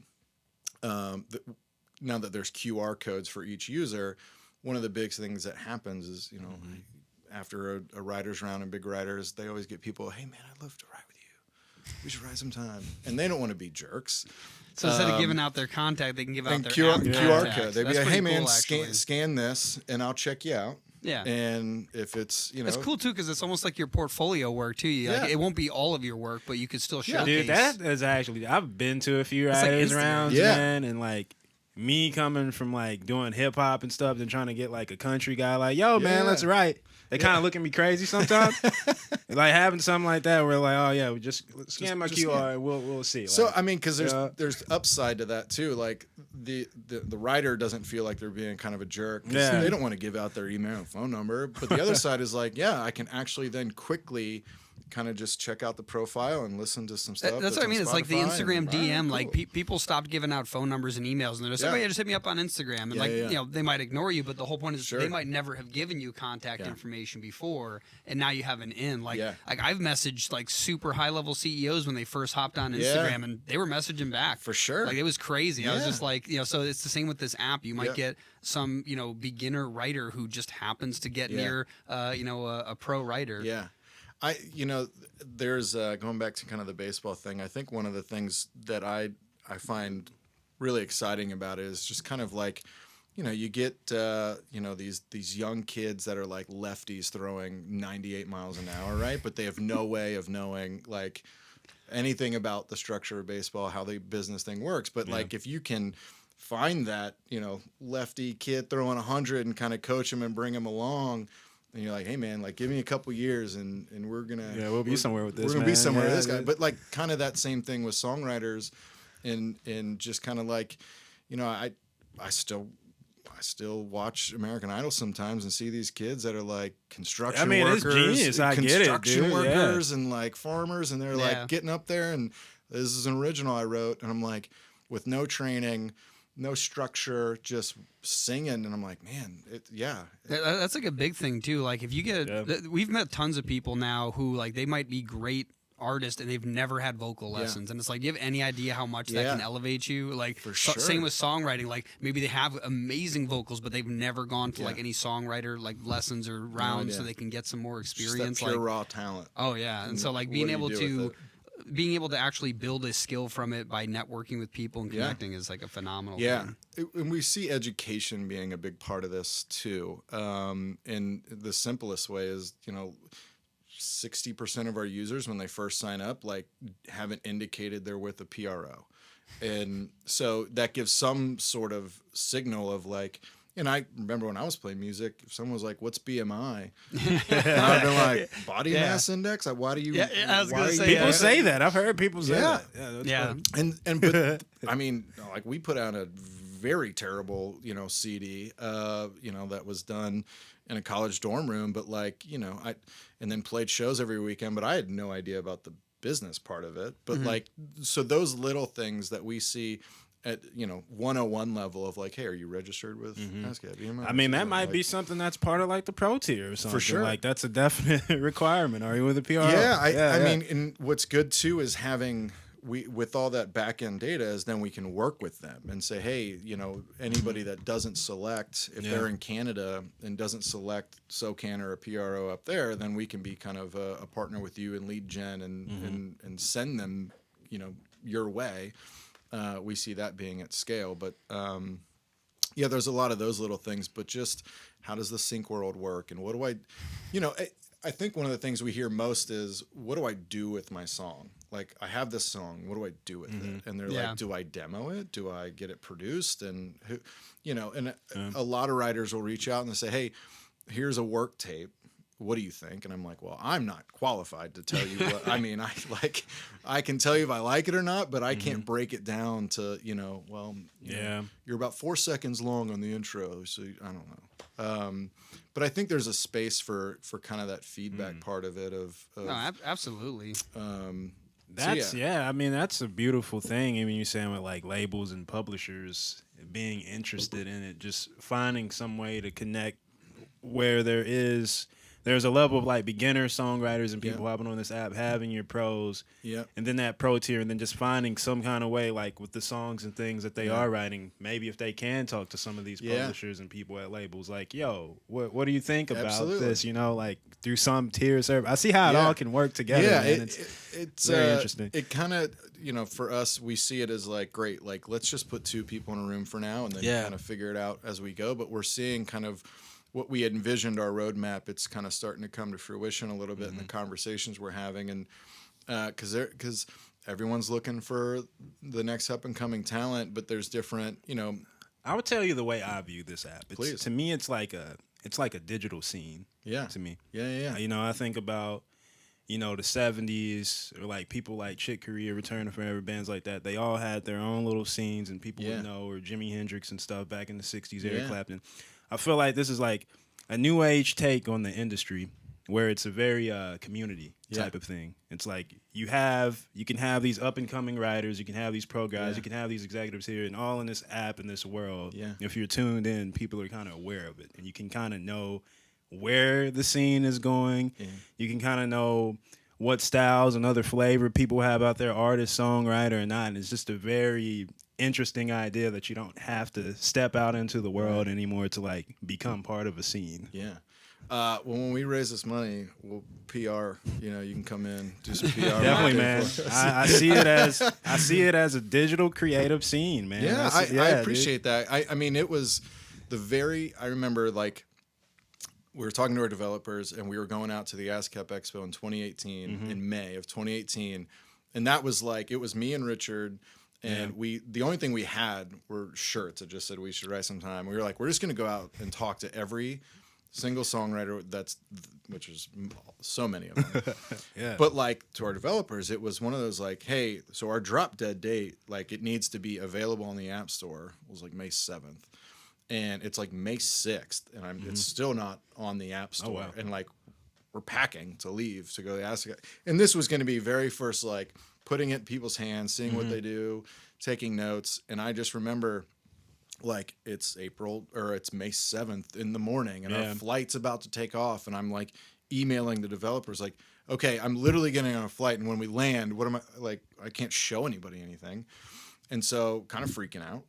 now that there's QR codes for each user, one of the big things that happens is, after a writer's round and big writers, they always get people, hey man, I'd love to write with you. We should write sometime. And they don't want to be jerks. So instead of giving out their contact, they can give out their QR code. They'd be like, hey man, scan this and I'll check you out. Yeah. And if it's, it's cool too, because it's almost like your portfolio work too. Like, it won't be all of your work, but you could still showcase. Dude, that is actually, I've been to a few writers rounds, man, and like me coming from like doing hip hop and stuff and trying to get like a country guy like, yo, man, let's write. They kind of look at me crazy sometimes. Like having something like that where like, oh yeah, we just scan my QR and we'll see. Like, so I mean, because there's upside to that too. Like the writer doesn't feel like they're being kind of a jerk. Yeah. They don't want to give out their email and phone number. But the other side is like, I can actually then quickly kind of just check out the profile and listen to some stuff. That's what I mean. It's like the Instagram DM. Cool. Like people stopped giving out phone numbers and emails, and they're just like, "Oh yeah, just hit me up on Instagram." And they might ignore you, but the whole point is they might never have given you contact information before, and now you have an in. Like I've messaged like super high level CEOs when they first hopped on Instagram, and they were messaging back for sure. Like it was crazy. I was just like, so it's the same with this app. You might get some beginner writer who just happens to get near a pro writer. Yeah. There's going back to kind of the baseball thing. I think one of the things that I find really exciting about it is just kind of like, you get these young kids that are like lefties throwing 98 miles an hour, right? But they have no way of knowing like anything about the structure of baseball, how the business thing works. But like if you can find that lefty kid throwing 100 and kind of coach him and bring him along. And you're like, hey man, like give me a couple years and we're gonna we'll be somewhere with this. We're gonna be somewhere with this guy. But like kind of that same thing with songwriters, and just kind of like, I still watch American Idol sometimes and see these kids that are like construction workers, it's genius. I get it, construction workers and like farmers, and they're like getting up there and this is an original I wrote, and I'm like with no training. No structure, just singing, and I'm like, man, that's like a big thing too. Like if you get, we've met tons of people now who like they might be great artists and they've never had vocal lessons, and it's like, do you have any idea how much that can elevate you? Like for sure. Same with songwriting. Like maybe they have amazing vocals, but they've never gone to like any songwriter like lessons or rounds, so they can get some more experience. Just that pure raw talent. Oh yeah, and so like being able to actually build a skill from it by networking with people and connecting is like a phenomenal thing. And we see education being a big part of this too. And the simplest way is, 60% of our users when they first sign up, like haven't indicated they're with a PRO. And so that gives some sort of signal of like, and I remember when I was playing music, if someone was like, "What's BMI?" and I'd been like, "Body mass index." Like, why do you? I was gonna say people say that. I've heard people say that. Yeah. But I mean, like we put out a very terrible, CD, that was done in a college dorm room, but like, and then played shows every weekend, but I had no idea about the business part of it. But like, so those little things that we see at 101 level of like, hey, are you registered with ASCAP? I mean, that might be something that's part of like the pro tier or something. For sure. Like that's a definite requirement. Are you with a PRO? I mean, and what's good too is having with all that back end data is then we can work with them and say, hey, anybody that doesn't select, if they're in Canada and doesn't select SOCAN or a PRO up there, then we can be kind of a partner with you in lead gen and send them, your way. We see that being at scale, but there's a lot of those little things, but just how does the sync world work, and what do I think one of the things we hear most is, what do I do with my song? Like, I have this song, what do I do with it? And they're like, do I demo it? Do I get it produced? And a lot of writers will reach out and they say, hey, here's a work tape. What do you think? And I'm like, well, I'm not qualified to tell you what. I mean, I can tell you if I like it or not, but I can't break it down to, you're about 4 seconds long on the intro, so I don't know. But I think there's a space for kind of that feedback part of it. No, absolutely. I mean, that's a beautiful thing. I mean, you're saying with like labels and publishers being interested in it, just finding some way to connect where there's a level of like beginner songwriters and people hopping on this app, having your pros, and then that pro tier, and then just finding some kind of way, like with the songs and things that they are writing, maybe if they can talk to some of these publishers and people at labels, like, yo, what do you think about this? Like through some tier service. I see how it all can work together. Yeah, it's very interesting. It kind of, for us, we see it as like, great, like let's just put 2 people in a room for now and then kind of figure it out as we go. But we're seeing kind of what we had envisioned our roadmap. It's kind of starting to come to fruition a little bit in the conversations we're having, and because everyone's looking for the next up and coming talent, but there's different, I would tell you the way I view this app. Please. To me, it's like a digital scene. Yeah. To me. Yeah. I think about the 70s, or like people like Chick Corea, Return to Forever, bands like that. They all had their own little scenes, and people would know, or Jimi Hendrix and stuff back in the 60s, Eric Clapton. I feel like this is like a new age take on the industry, where it's a very community type of thing. It's like you can have these up and coming writers, you can have these pro guys, you can have these executives here, and all in this app in this world. Yeah. If you're tuned in, people are kind of aware of it, and you can kind of know where the scene is going. Yeah. You can kind of know what styles and other flavor people have out there, artist, songwriter, or not. And it's just a very interesting idea that you don't have to step out into the world anymore to like become part of a scene. Yeah. Well, when we raise this money, we'll PR. You know, you can come in, do some PR. Definitely, man. I see it as a digital creative scene, man. Yeah, I appreciate that. I mean, it was I remember like we were talking to our developers, and we were going out to the ASCAP Expo in 2018 in May of 2018, and that was like it was me and Richard. And the only thing we had were shirts that just said we should write some time. We were like, we're just going to go out and talk to every single songwriter which is so many of them. But like to our developers, it was one of those like, hey, so our drop dead date, like it needs to be available on the App Store. It was like May 7th. And it's like May 6th, and it's still not on the App Store. Oh, wow. And like we're packing to leave to go to the ASCAP. And this was going to be very first like putting it in people's hands, seeing what they do, taking notes. And I just remember like it's May 7th in the morning and our flight's about to take off. And I'm like emailing the developers like, okay, I'm literally getting on a flight. And when we land, what am I like? I can't show anybody anything. And so kind of freaking out.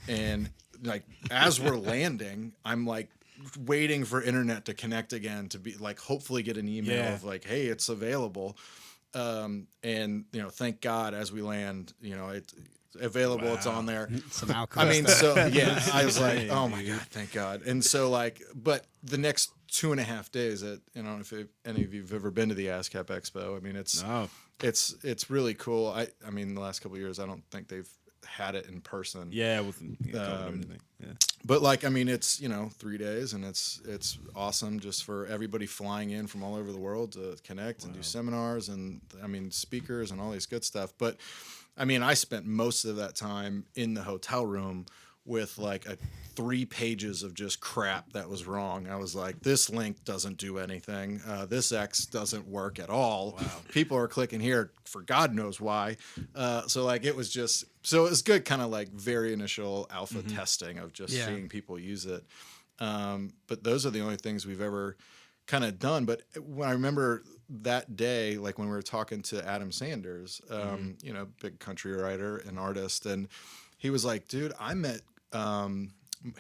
And like as we're landing, I'm like waiting for internet to connect again to be like hopefully get an email of like, hey, it's available. And you know, thank God as we land, you know, it's available, it's on there. I mean, so I was like, oh my God, thank God. And so like, but the next 2.5 days I don't know if any of you have ever been to the ASCAP Expo. I mean, it's really cool. I mean, the last couple of years, I don't think they've had it in person. Yeah, with everything. Yeah. But like, I mean, it's 3 days, and it's awesome just for everybody flying in from all over the world to connect and do seminars, and I mean, speakers and all these good stuff. But I mean, I spent most of that time in the hotel room with like 3 pages of just crap that was wrong. I was like, this link doesn't do anything. This X doesn't work at all. Wow. People are clicking here for God knows why. So like it was good kind of like very initial alpha testing of just seeing people use it. But those are the only things we've ever kind of done. But when I remember that day, like when we were talking to Adam Sanders, you know, big country writer and artist, and he was like, dude, I met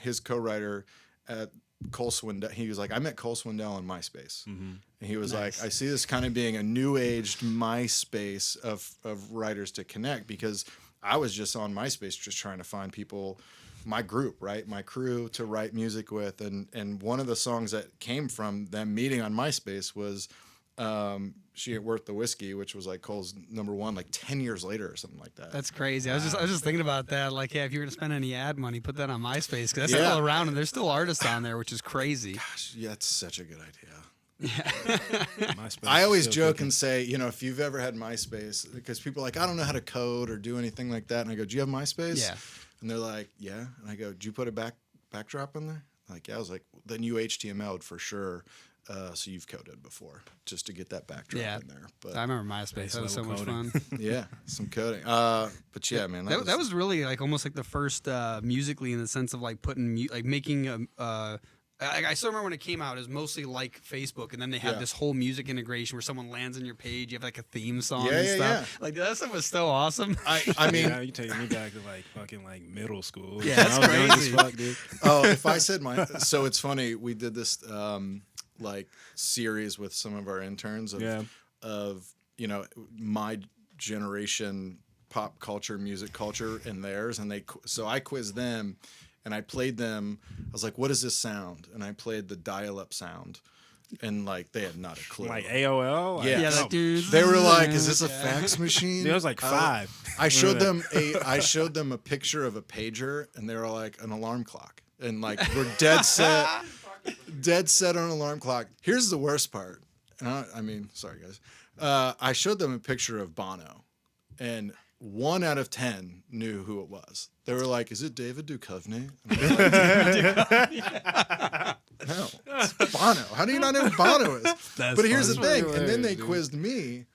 his co-writer at Cole Swindell. He was like, I met Cole Swindell on MySpace. And he was like, I see this kind of being a new-aged MySpace of writers to connect, because I was just on MySpace just trying to find people, my group, right? My crew to write music with. And one of the songs that came from them meeting on MySpace was She Ain't Worth the Whiskey, which was like Cole's #1 like 10 years later or something like that. That's crazy. I was just thinking about that. Like, if you were to spend any ad money, put that on MySpace, because that's still around and there's still artists on there, which is crazy. Gosh, yeah, it's such a good idea. I always joke and say, you know, if you've ever had MySpace, because people are like, I don't know how to code or do anything like that. And I go, do you have MySpace? Yeah. And they're like, yeah. And I go, did you put a backdrop in there? Like, yeah. I was like, then you HTML'd for sure. So you've coded before just to get that backdrop in there. But I remember MySpace. That was so much fun. Yeah, some coding. But yeah, man, that was really like almost like the first musically, in the sense of like putting like making I still remember when it came out, it was mostly like Facebook, and then they had this whole music integration where someone lands on your page, you have like a theme song and stuff. Like that stuff was so awesome. I mean, you taking me back to like fucking like middle school. Yeah, that's crazy. Fuck, dude. Oh, if I said so it's funny. We did this like series with some of our interns of you know, my generation pop culture, music culture, and theirs, and so I quizzed them. And I played them. I was like, "What is this sound?" And I played the dial-up sound, and like they had not a clue. Like AOL. They were like, "Is this a fax machine?" There was like 5. I showed them a picture of a pager, and they were like, an alarm clock, and like we're dead set on an alarm clock. Here's the worst part. I mean, sorry guys. I showed them a picture of Bono, and 1 out of 10 knew who it was. They were like, "Is it David Duchovny?" No, it's Bono. How do you not know who Bono is? But here's the thing. And then they quizzed me,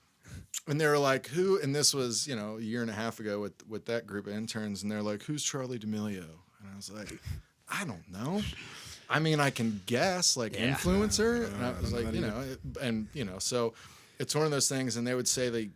and they were like, who? And this was, you know, a year and a half ago with that group of interns, and they're like, who's Charlie D'Amelio? And I was like, I don't know. I mean, I can guess, like, influencer. And I was like, you know, and, you know, so it's one of those things. And they would say the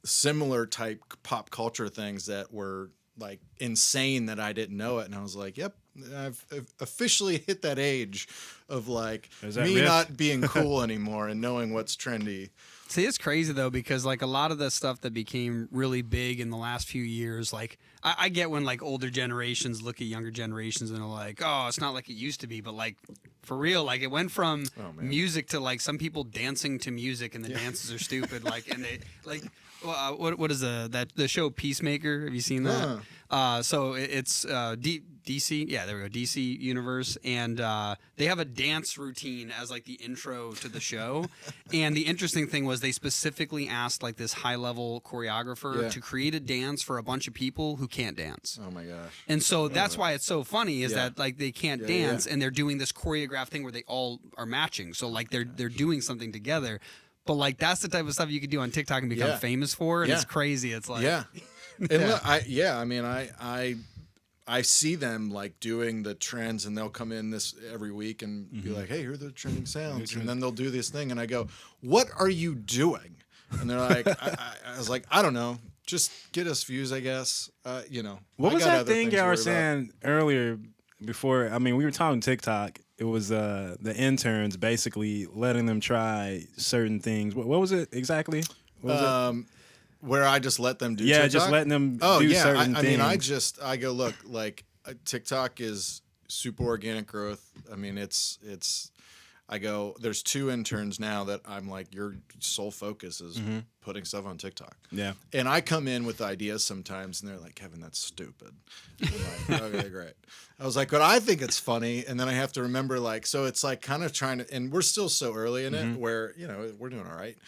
similar type pop culture things that were like insane that I didn't know it. And I was like, yep, I've officially hit that age of like me not being cool anymore and knowing what's trendy. See, it's crazy though, because like a lot of the stuff that became really big in the last few years, like I get when like older generations look at younger generations and are like, oh, it's not like it used to be, but like for real, like it went from music to like some people dancing to music and the dances are stupid, like, and they like. What is the show Peacemaker? Have you seen that? So it's DC. Yeah, there we go. DC Universe, and they have a dance routine as like the intro to the show. And the interesting thing was they specifically asked like this high level choreographer to create a dance for a bunch of people who can't dance. Oh my gosh! And so that's why it's so funny is that like they can't dance and they're doing this choreographed thing where they all are matching. So like they're doing something together. But like that's the type of stuff you could do on TikTok and become famous for, and it's crazy. It's like and look, I mean I see them like doing the trends, and they'll come in this every week and be like, hey, here are the trending sounds, and then they'll do this thing, and I go, what are you doing? And they're like, I was like, I don't know, just get us views, I guess. You know, what was that thing y'all were saying earlier? Before, I mean, we were talking TikTok. It was the interns basically letting them try certain things. What was it exactly? What was it? Where I just let them do TikTok? Just letting them do certain things. I mean, I go, look, like TikTok is super organic growth. I mean, I go, there's 2 interns now that I'm like, your sole focus is putting stuff on TikTok. Yeah. And I come in with ideas sometimes, and they're like, Kevin, that's stupid. I'm like, okay, great. I was like, but I think it's funny. And then I have to remember, like, so it's like kind of trying to, and we're still so early in it where, you know, we're doing all right.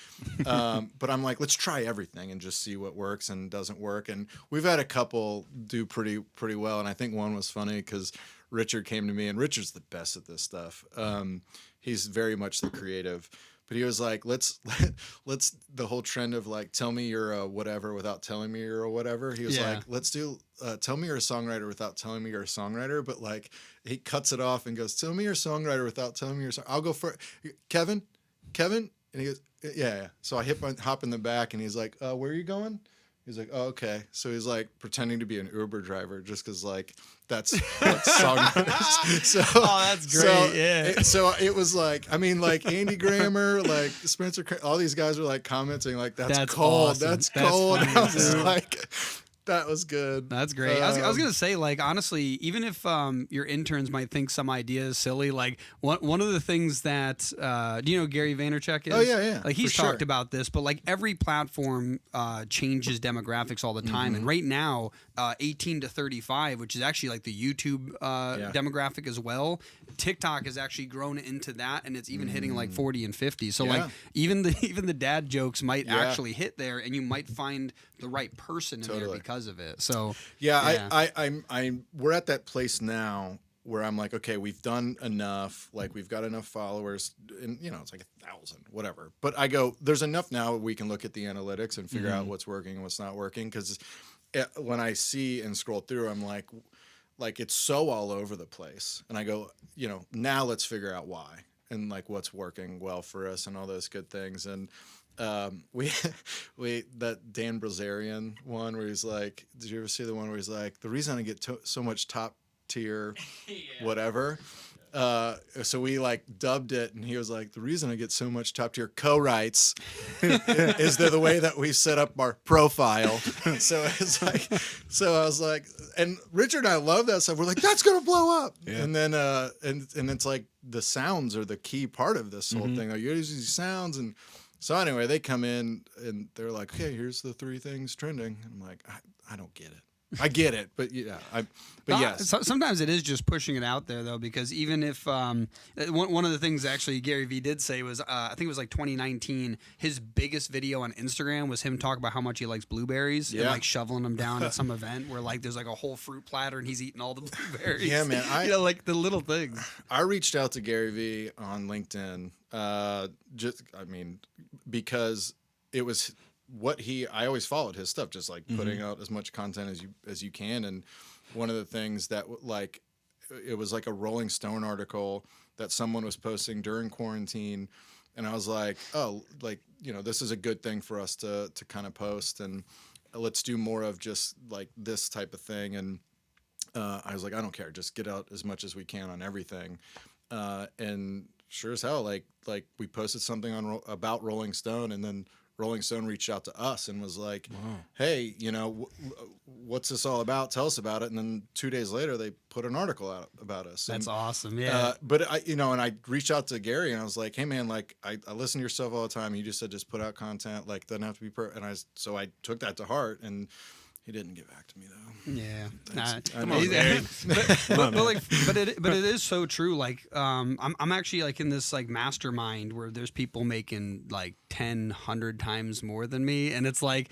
But I'm like, let's try everything and just see what works and doesn't work. And we've had a couple do pretty well. And I think one was funny because Richard came to me, and Richard's the best at this stuff. He's very much the creative, but he was like, let's the whole trend of like, tell me you're a whatever without telling me you're a whatever. He was like, let's do, tell me you're a songwriter without telling me you're a songwriter. But like, he cuts it off and goes, tell me you're a songwriter without telling me you're a I'll go for Kevin. And he goes, yeah. So I hop in the back, and he's like, where are you going? He's like, oh, okay. So he's like pretending to be an Uber driver just because like that's what songwriters. So, that's great. So it was like, I mean, like Andy Grammer, like Spencer, all these guys were like commenting like, that's cold. Awesome. That's cold. And I was like, that was good. That's great. I was gonna say, like, honestly, even if your interns might think some idea is silly, like one of the things that do you know who Gary Vaynerchuk is? Oh yeah. Like he's talked about this, but like every platform changes demographics all the time, and right now, 18 to 35, which is actually like the YouTube demographic as well. TikTok has actually grown into that, and it's even hitting like 40 and 50. So like even the dad jokes might actually hit there, and you might find the right person in there because of it. So I'm we're at that place now where I'm like, okay, we've done enough, like we've got enough followers, and you know, it's like 1,000, whatever. But I go, there's enough now we can look at the analytics and figure out what's working and what's not working. Because when I see and scroll through, I'm like it's so all over the place, and I go, you know, now let's figure out why and like what's working well for us and all those good things. And we that Dan Bilzerian one where he's like, did you ever see the one where he's like, the reason I get so much top tier whatever, so we like dubbed it, and he was like, the reason I get so much top tier co-writes is the way that we set up our profile. So it's like, so I was like, and Richard and I love that stuff. We're like, that's gonna blow up. And then and it's like the sounds are the key part of this whole thing. Like, you use these sounds. And so anyway, they come in and they're like, okay, here's the 3 things trending. I'm like, I don't get it. I get it, but yes. Sometimes it is just pushing it out there, though, because even if one of the things actually Gary Vee did say was, I think it was like 2019, his biggest video on Instagram was him talking about how much he likes blueberries and like shoveling them down at some event where like there's like a whole fruit platter and he's eating all the blueberries. Yeah, man. Like the little things. I reached out to Gary Vee on LinkedIn, because it was I always followed his stuff, just like putting out as much content as you can. And one of the things that it was like a Rolling Stone article that someone was posting during quarantine. And I was like, oh, like, this is a good thing for us to kind of post, and let's do more of just like this type of thing. And I was like, I don't care. Just get out as much as we can on everything. And sure as hell, like we posted something about Rolling Stone, and then Rolling Stone reached out to us and was like, hey, what's this all about? Tell us about it. And then 2 days later, they put an article out about us. That's awesome. Yeah. But and I reached out to Gary and I was like, hey man, like I listen to your stuff all the time. You just said, just put out content. Like, doesn't have to be so I took that to heart, and he didn't get back to me though. Yeah, Come on, Gary. but it is so true. Like, I'm actually like in this like mastermind where there's people making like 10, 100 times more than me, and it's like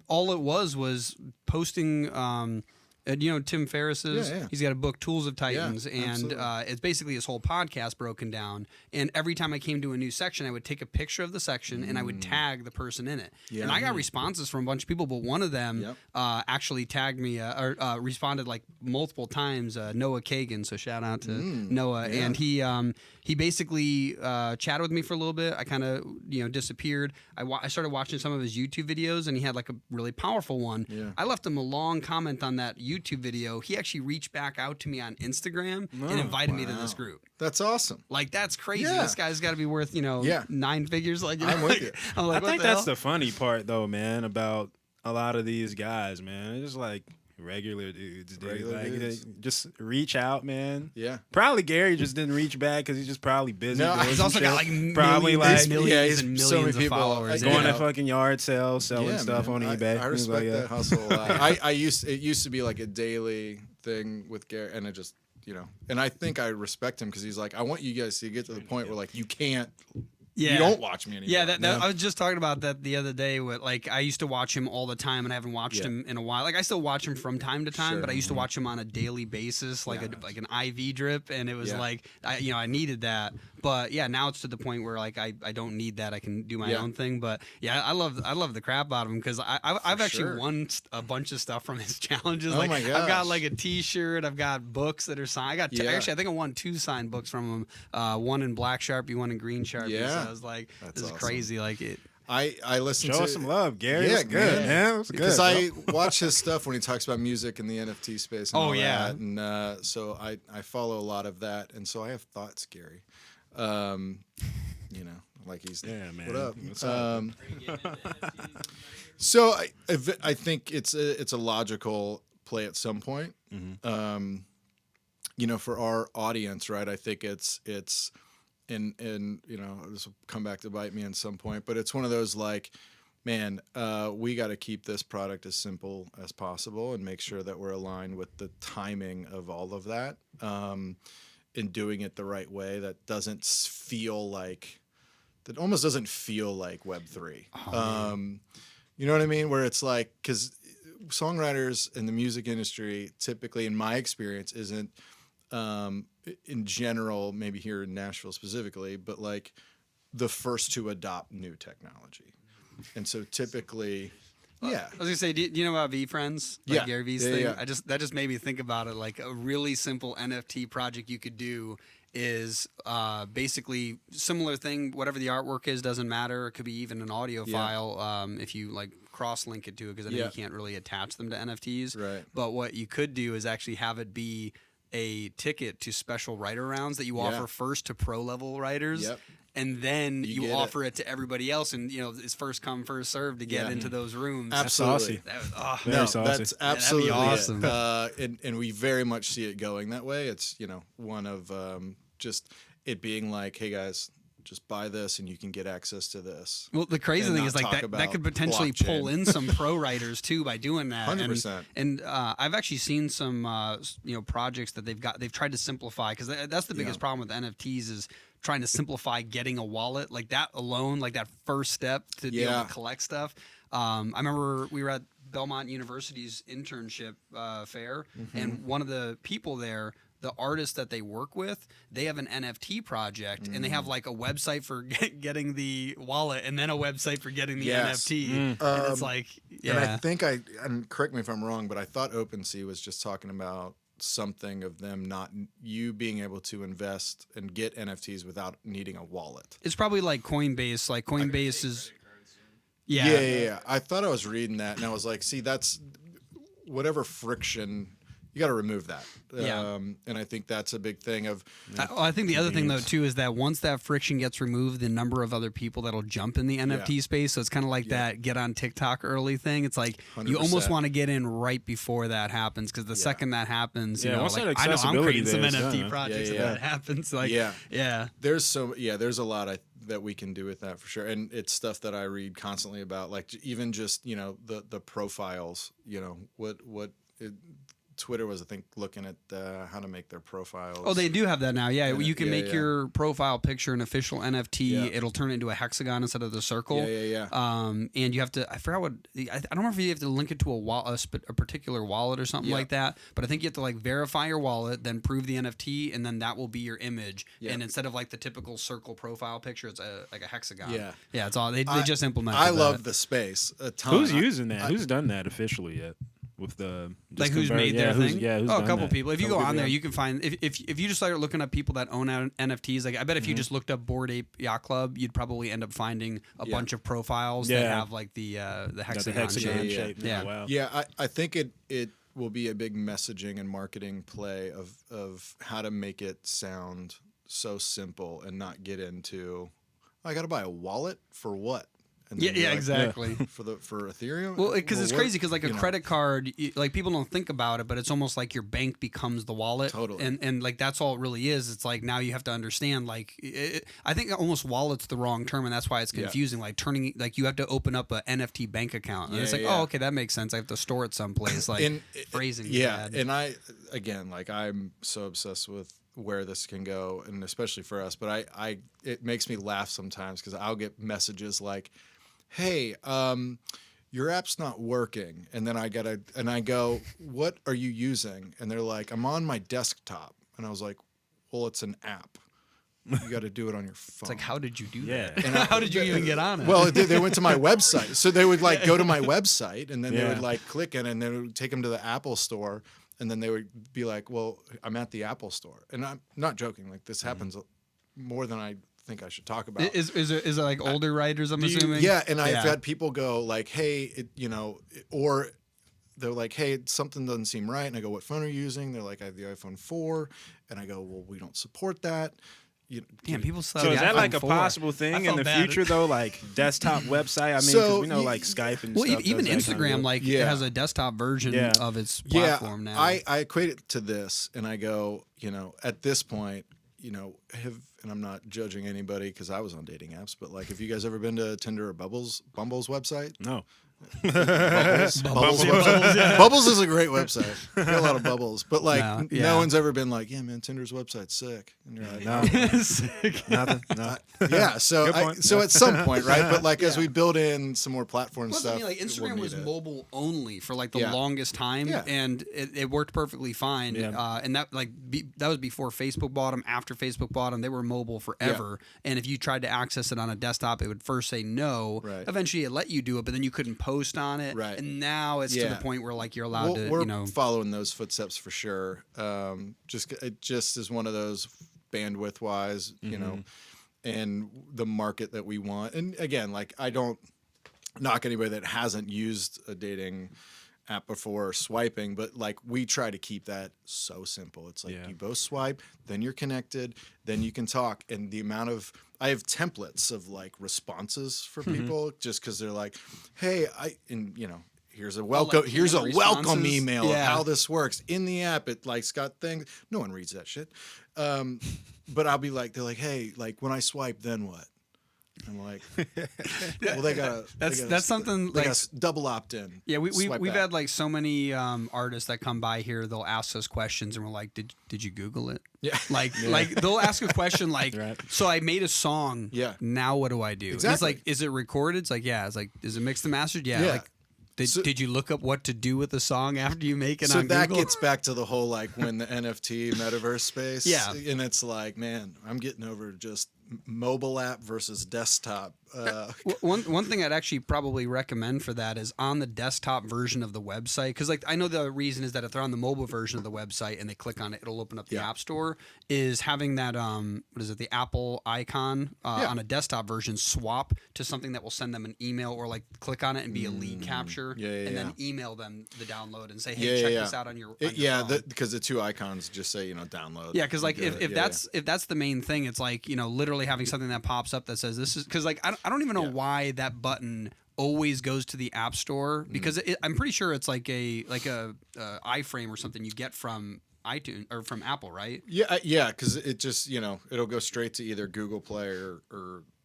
all it was posting. Tim Ferriss's, he's got a book, Tools of Titans, and it's basically his whole podcast broken down. And every time I came to a new section, I would take a picture of the section and I would tag the person in it. Yeah. And I got responses from a bunch of people, but one of them actually tagged me or responded like multiple times. Noah Kagan, so shout out to Noah. Yeah. And he basically chatted with me for a little bit. I kind of disappeared. I started watching some of his YouTube videos, and he had like a really powerful one. Yeah. I left him a long comment on that YouTube video. He actually reached back out to me on Instagram and invited me to this group. That's awesome. Like, that's crazy. Yeah. This guy's got to be worth 9 figures. Like, I'm with you. I'm like, I think that's the funny part though, man, about a lot of these guys, man. It's just like regular dudes, dude. Just reach out, man. Yeah. Probably Gary just didn't reach back because he's just probably busy. No, he's also got like probably millions and millions of followers. Going to fucking yard sales, selling stuff on eBay. I respect that hustle a lot. It used to be like a daily thing with Gary, and it just and I think I respect him because he's like, I want you guys to get to the point where like you can't. Yeah. You don't watch me anymore. Yeah, I was just talking about that the other day. With like, I used to watch him all the time, and I haven't watched him in a while. Like, I still watch him from time to time, but I used to watch him on a daily basis, like an IV drip, and it was like, I needed that. But yeah, now it's to the point where like I don't need that. I can do my own thing. But yeah, I love the crap out of him because I've actually won a bunch of stuff from his challenges. Like, my gosh. I've got like a T-shirt. I've got books that are signed. Actually, I think I won 2 signed books from him. One in black Sharpie, one in green Sharpie. Yeah. So I was like, this is awesome. Like it. I listen to Show us some love, Gary. Yeah, good, man. Because I watch his stuff when he talks about music in the NFT space. And all that. And so I follow a lot of that, and so I have thoughts, Gary. Like he's man. What up? What's up? So I think it's a logical play at some point. Mm-hmm. For our audience, right? I think it's. And this will come back to bite me at some point, but it's one of those like, man, we got to keep this product as simple as possible and make sure that we're aligned with the timing of all of that, and doing it the right way. That almost doesn't feel like Web3. You know what I mean? Where it's like, because songwriters in the music industry, typically, in my experience, isn't. In general, maybe here in Nashville specifically, but like the first to adopt new technology. And so typically, I was gonna say, do you know about VeeFriends? Like Gary Vee's thing? Yeah. That just made me think about it. Like a really simple NFT project you could do is basically similar thing. Whatever the artwork is doesn't matter. It could be even an audio file if you like cross-link it to it, because I know you can't really attach them to NFTs. Right. But what you could do is actually have it be a ticket to special writer rounds that you offer first to pro level writers, and then you offer it to everybody else, and it's first come first served to get into those rooms. Absolutely, that's absolutely awesome. And we very much see it going that way. It's one of just it being like, hey guys, just buy this and you can get access to this. Well, the crazy thing is like that could potentially pull in some pro writers too by doing that. 100%. And I've actually seen some projects that they've tried to simplify, because that's the biggest problem with NFTs is trying to simplify getting a wallet. Like that alone, like that first step to be able to collect stuff. I remember we were at Belmont University's internship fair, and one of the people there, the artists that they work with, they have an NFT project, and they have like a website for getting the wallet, and then a website for getting the NFT. And it's like, and I think and correct me if I'm wrong, but I thought OpenSea was just talking about something of them you being able to invest and get NFTs without needing a wallet. It's probably like Coinbase. Like Coinbase is. Yeah. I thought I was reading that, and I was like, see, that's whatever friction. You got to remove that. And I think that's a big thing of. I think the other thing, though, too, is that once that friction gets removed, the number of other people that'll jump in the NFT space. So it's kind of like that get on TikTok early thing. It's like 100%. You almost want to get in right before that happens, because the second that happens, you know, like, I know I'm creating some NFT projects if that happens. Like, There's a lot that we can do with that for sure. And it's stuff that I read constantly about, like even just, you know, the profiles, you know, Twitter was, I think, looking at how to make their profiles. Oh, they do have that now. Yeah, you can make your profile picture an official NFT. Yeah. It'll turn into a hexagon instead of the circle. And you have to, I forgot what, I don't remember if you have to link it to a particular wallet or something like that, but I think you have to like verify your wallet, then prove the NFT, and then that will be your image. Yeah. And instead of like the typical circle profile picture, it's like a hexagon. Yeah, it's all, they just implemented I love the space a ton. Who's using that? Who's done that officially yet? With the like who's made their thing? Who's a couple people. If you go on there, you can find if you just start looking up people that own NFTs. Like I bet if you just looked up Bored Ape Yacht Club, you'd probably end up finding a bunch of profiles that have like the hexagon shape. Yeah. Wow. Yeah, I think it will be a big messaging and marketing play of how to make it sound so simple and not get into I got to buy a wallet for what? Exactly. For Ethereum. Well, because it's crazy. Because like a credit card, like people don't think about it, but it's almost like your bank becomes the wallet. Totally. And like that's all it really is. It's like now you have to understand. Like I think almost wallet's the wrong term, and that's why it's confusing. Like turning like you have to open up a NFT bank account, and it's like oh okay that makes sense. I have to store it someplace. Like phrasing. Yeah, and I'm so obsessed with where this can go, and especially for us. But it makes me laugh sometimes because I'll get messages like, hey, your app's not working. And then I go, what are you using? And they're like, I'm on my desktop. And I was like, well, it's an app. You got to do it on your phone. It's like, how did you do that? And how did you even get on it? Well, they went to my website. So they would like go to my website and then they would like click in and then it would take them to the Apple store. And then they would be like, well, I'm at the Apple store. And I'm not joking. Like this happens more than I think I should talk about. Is it like older writers, I'm assuming? Yeah, and I've had people go like, hey, or they're like, hey, something doesn't seem right. And I go, what phone are you using? They're like, I have the iPhone 4. And I go, well, we don't support that. Damn, people so is that like a possible thing in the future though, like desktop website? I mean, because we know like Skype and stuff. Even Instagram has a desktop version of its platform now. I equate it to this, and I go, at this point, and I'm not judging anybody because I was on dating apps, but like, have you guys ever been to Tinder or Bumble's website? No. Bubbles is a great website. You got a lot of bubbles, but like no one's ever been like, yeah, man, Tinder's website's sick, and you're like, no, sick. Nothing. No. Yeah, so at some point, right? But like as we build in some more platform stuff, I mean, like Instagram was mobile only for like the longest time, and it worked perfectly fine. And that that was before Facebook bought them. After Facebook bought them, they were mobile forever. And if you tried to access it on a desktop, it would first say no. Right. Eventually, it let you do it, but then you couldn't post on it, right? And now it's to the point where like you're allowed to. We're following those footsteps for sure. It just is one of those bandwidth wise, and the market that we want. And again, like I don't knock anybody that hasn't used a dating app before swiping, but like we try to keep that so simple. It's like you both swipe, then you're connected, then you can talk, and the amount of I have templates of like responses for people just because they're like, hey, here's a welcome email of how this works in the app. It like's got things. No one reads that shit. But I'll be like, they're like, hey, like when I swipe, then what? I'm like, well, they got double opt in. Yeah, we've had like so many artists that come by here. They'll ask us questions, and we're like, did you Google it? Yeah, like they'll ask a question like, so I made a song. Yeah. Now what do I do? Exactly. It's like, is it recorded? It's like, yeah. It's like, is it mixed and mastered? Yeah. Like, did you look up what to do with the song after you make it on Google? So that gets back to the whole like when the NFT metaverse space. Yeah. And it's like, man, I'm getting over just mobile app versus desktop. One thing I'd actually probably recommend for that is on the desktop version of the website, because like I know the reason is that if they're on the mobile version of the website and they click on it, it'll open up the App Store. Is having that the Apple icon on a desktop version swap to something that will send them an email, or like click on it and be a lead capture, and then email them the download and say, hey, check this out on your phone. Because the two icons just say download. Yeah, because like if that's the main thing, it's like literally having something that pops up that says this is, because like I don't even know why that button always goes to the App Store, because I'm pretty sure it's like a iframe or something you get from iTunes or from Apple, right? Yeah, because it just it'll go straight to either Google Play or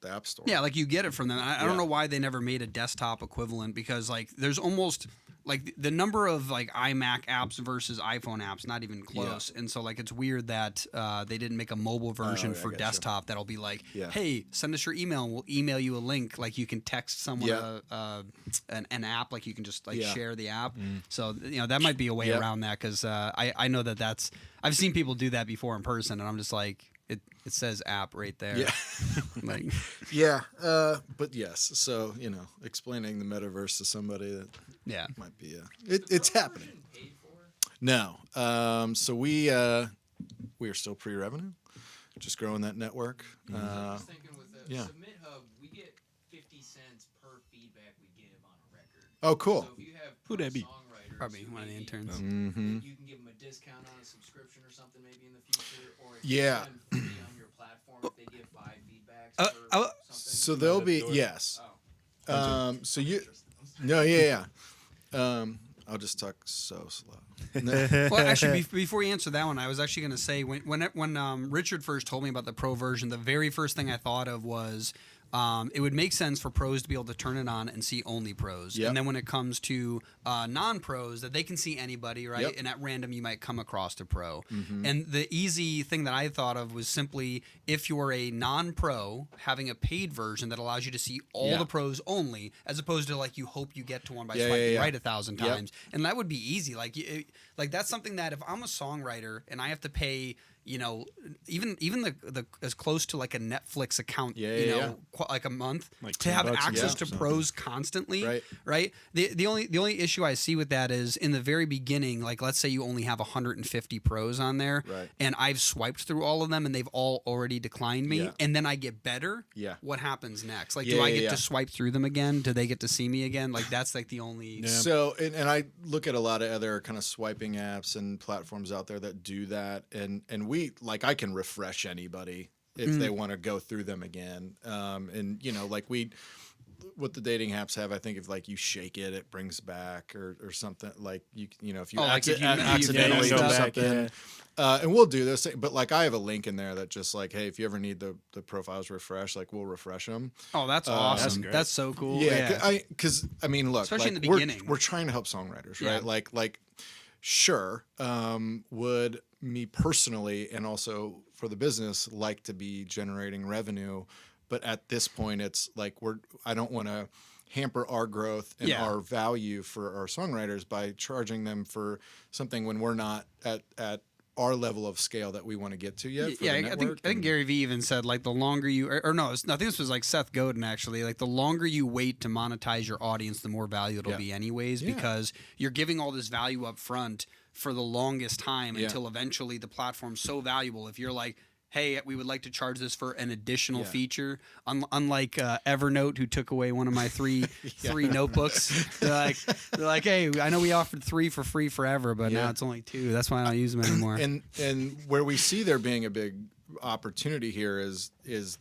the App Store. Yeah, like you get it from them. I don't know why they never made a desktop equivalent, because like there's almost like the number of like iMac apps versus iPhone apps not even close, and so like it's weird that they didn't make a mobile version for desktop that'll be like, hey, send us your email and we'll email you a link, like you can text someone an app, like you can just like share the app. So that might be a way around that, because I know that's I've seen people do that before in person, and I'm just like, it says app right there. Yeah. Like, but yes, so explaining the metaverse to somebody that might be it's happening. No, so we are still pre-revenue, just growing that network. I was thinking with the Submit Hub, we get 50 cents per feedback we give on a record. Oh, cool. So if you have who'd that be? Songwriters, probably one of the interns. You can give them a discount on a subscription or something maybe in the future, or if you send free on your platform if they give 5 feedbacks or something. So they'll be I'll just talk so slow. Well, actually, before you answer that one, I was actually going to say when Richard first told me about the pro version, the very first thing I thought of was it would make sense for pros to be able to turn it on and see only pros. And then when it comes to non-pros, that they can see anybody, right? And at random, you might come across a pro. And the easy thing that I thought of was simply, if you're a non-pro, having a paid version that allows you to see all the pros only, as opposed to like you hope you get to one by swiping right 1,000 times. And that would be easy. Like that's something that if I'm a songwriter and I have to pay, even the as close to like a Netflix account, like a month, like to have access to pros constantly, right? The only issue I see with that is in the very beginning, like let's say you only have 150 pros on there, and I've swiped through all of them and they've all already declined me, and then I get better. What happens next? Like, do I get to swipe through them again? Do they get to see me again? Like that's like the only. So and I look at a lot of other kind of swiping apps and platforms out there that do that, and I can refresh anybody if they want to go through them again. And what the dating apps have, I think if like you shake it, it brings back or something, like if you accidentally do something. And we'll do this, but like I have a link in there that just like, hey, if you ever need the profiles refreshed, like we'll refresh them. Oh, that's awesome. That's so cool. Because I mean, look, especially in the beginning, we're trying to help songwriters, right? Like sure, would me personally and also for the business like to be generating revenue, but at this point it's like I don't want to hamper our growth and our value for our songwriters by charging them for something when we're not at our level of scale that we want to get to yet. I think Gary Vee even said like the longer you I think this was like Seth Godin actually, like the longer you wait to monetize your audience, the more value it'll be anyways, because you're giving all this value up front for the longest time until eventually the platform's so valuable. If you're like, hey, we would like to charge this for an additional feature, unlike Evernote, who took away one of my three notebooks. They're like, hey, I know we offered 3 for free forever, but now it's only 2. That's why I don't use them anymore. And where we see there being a big opportunity here is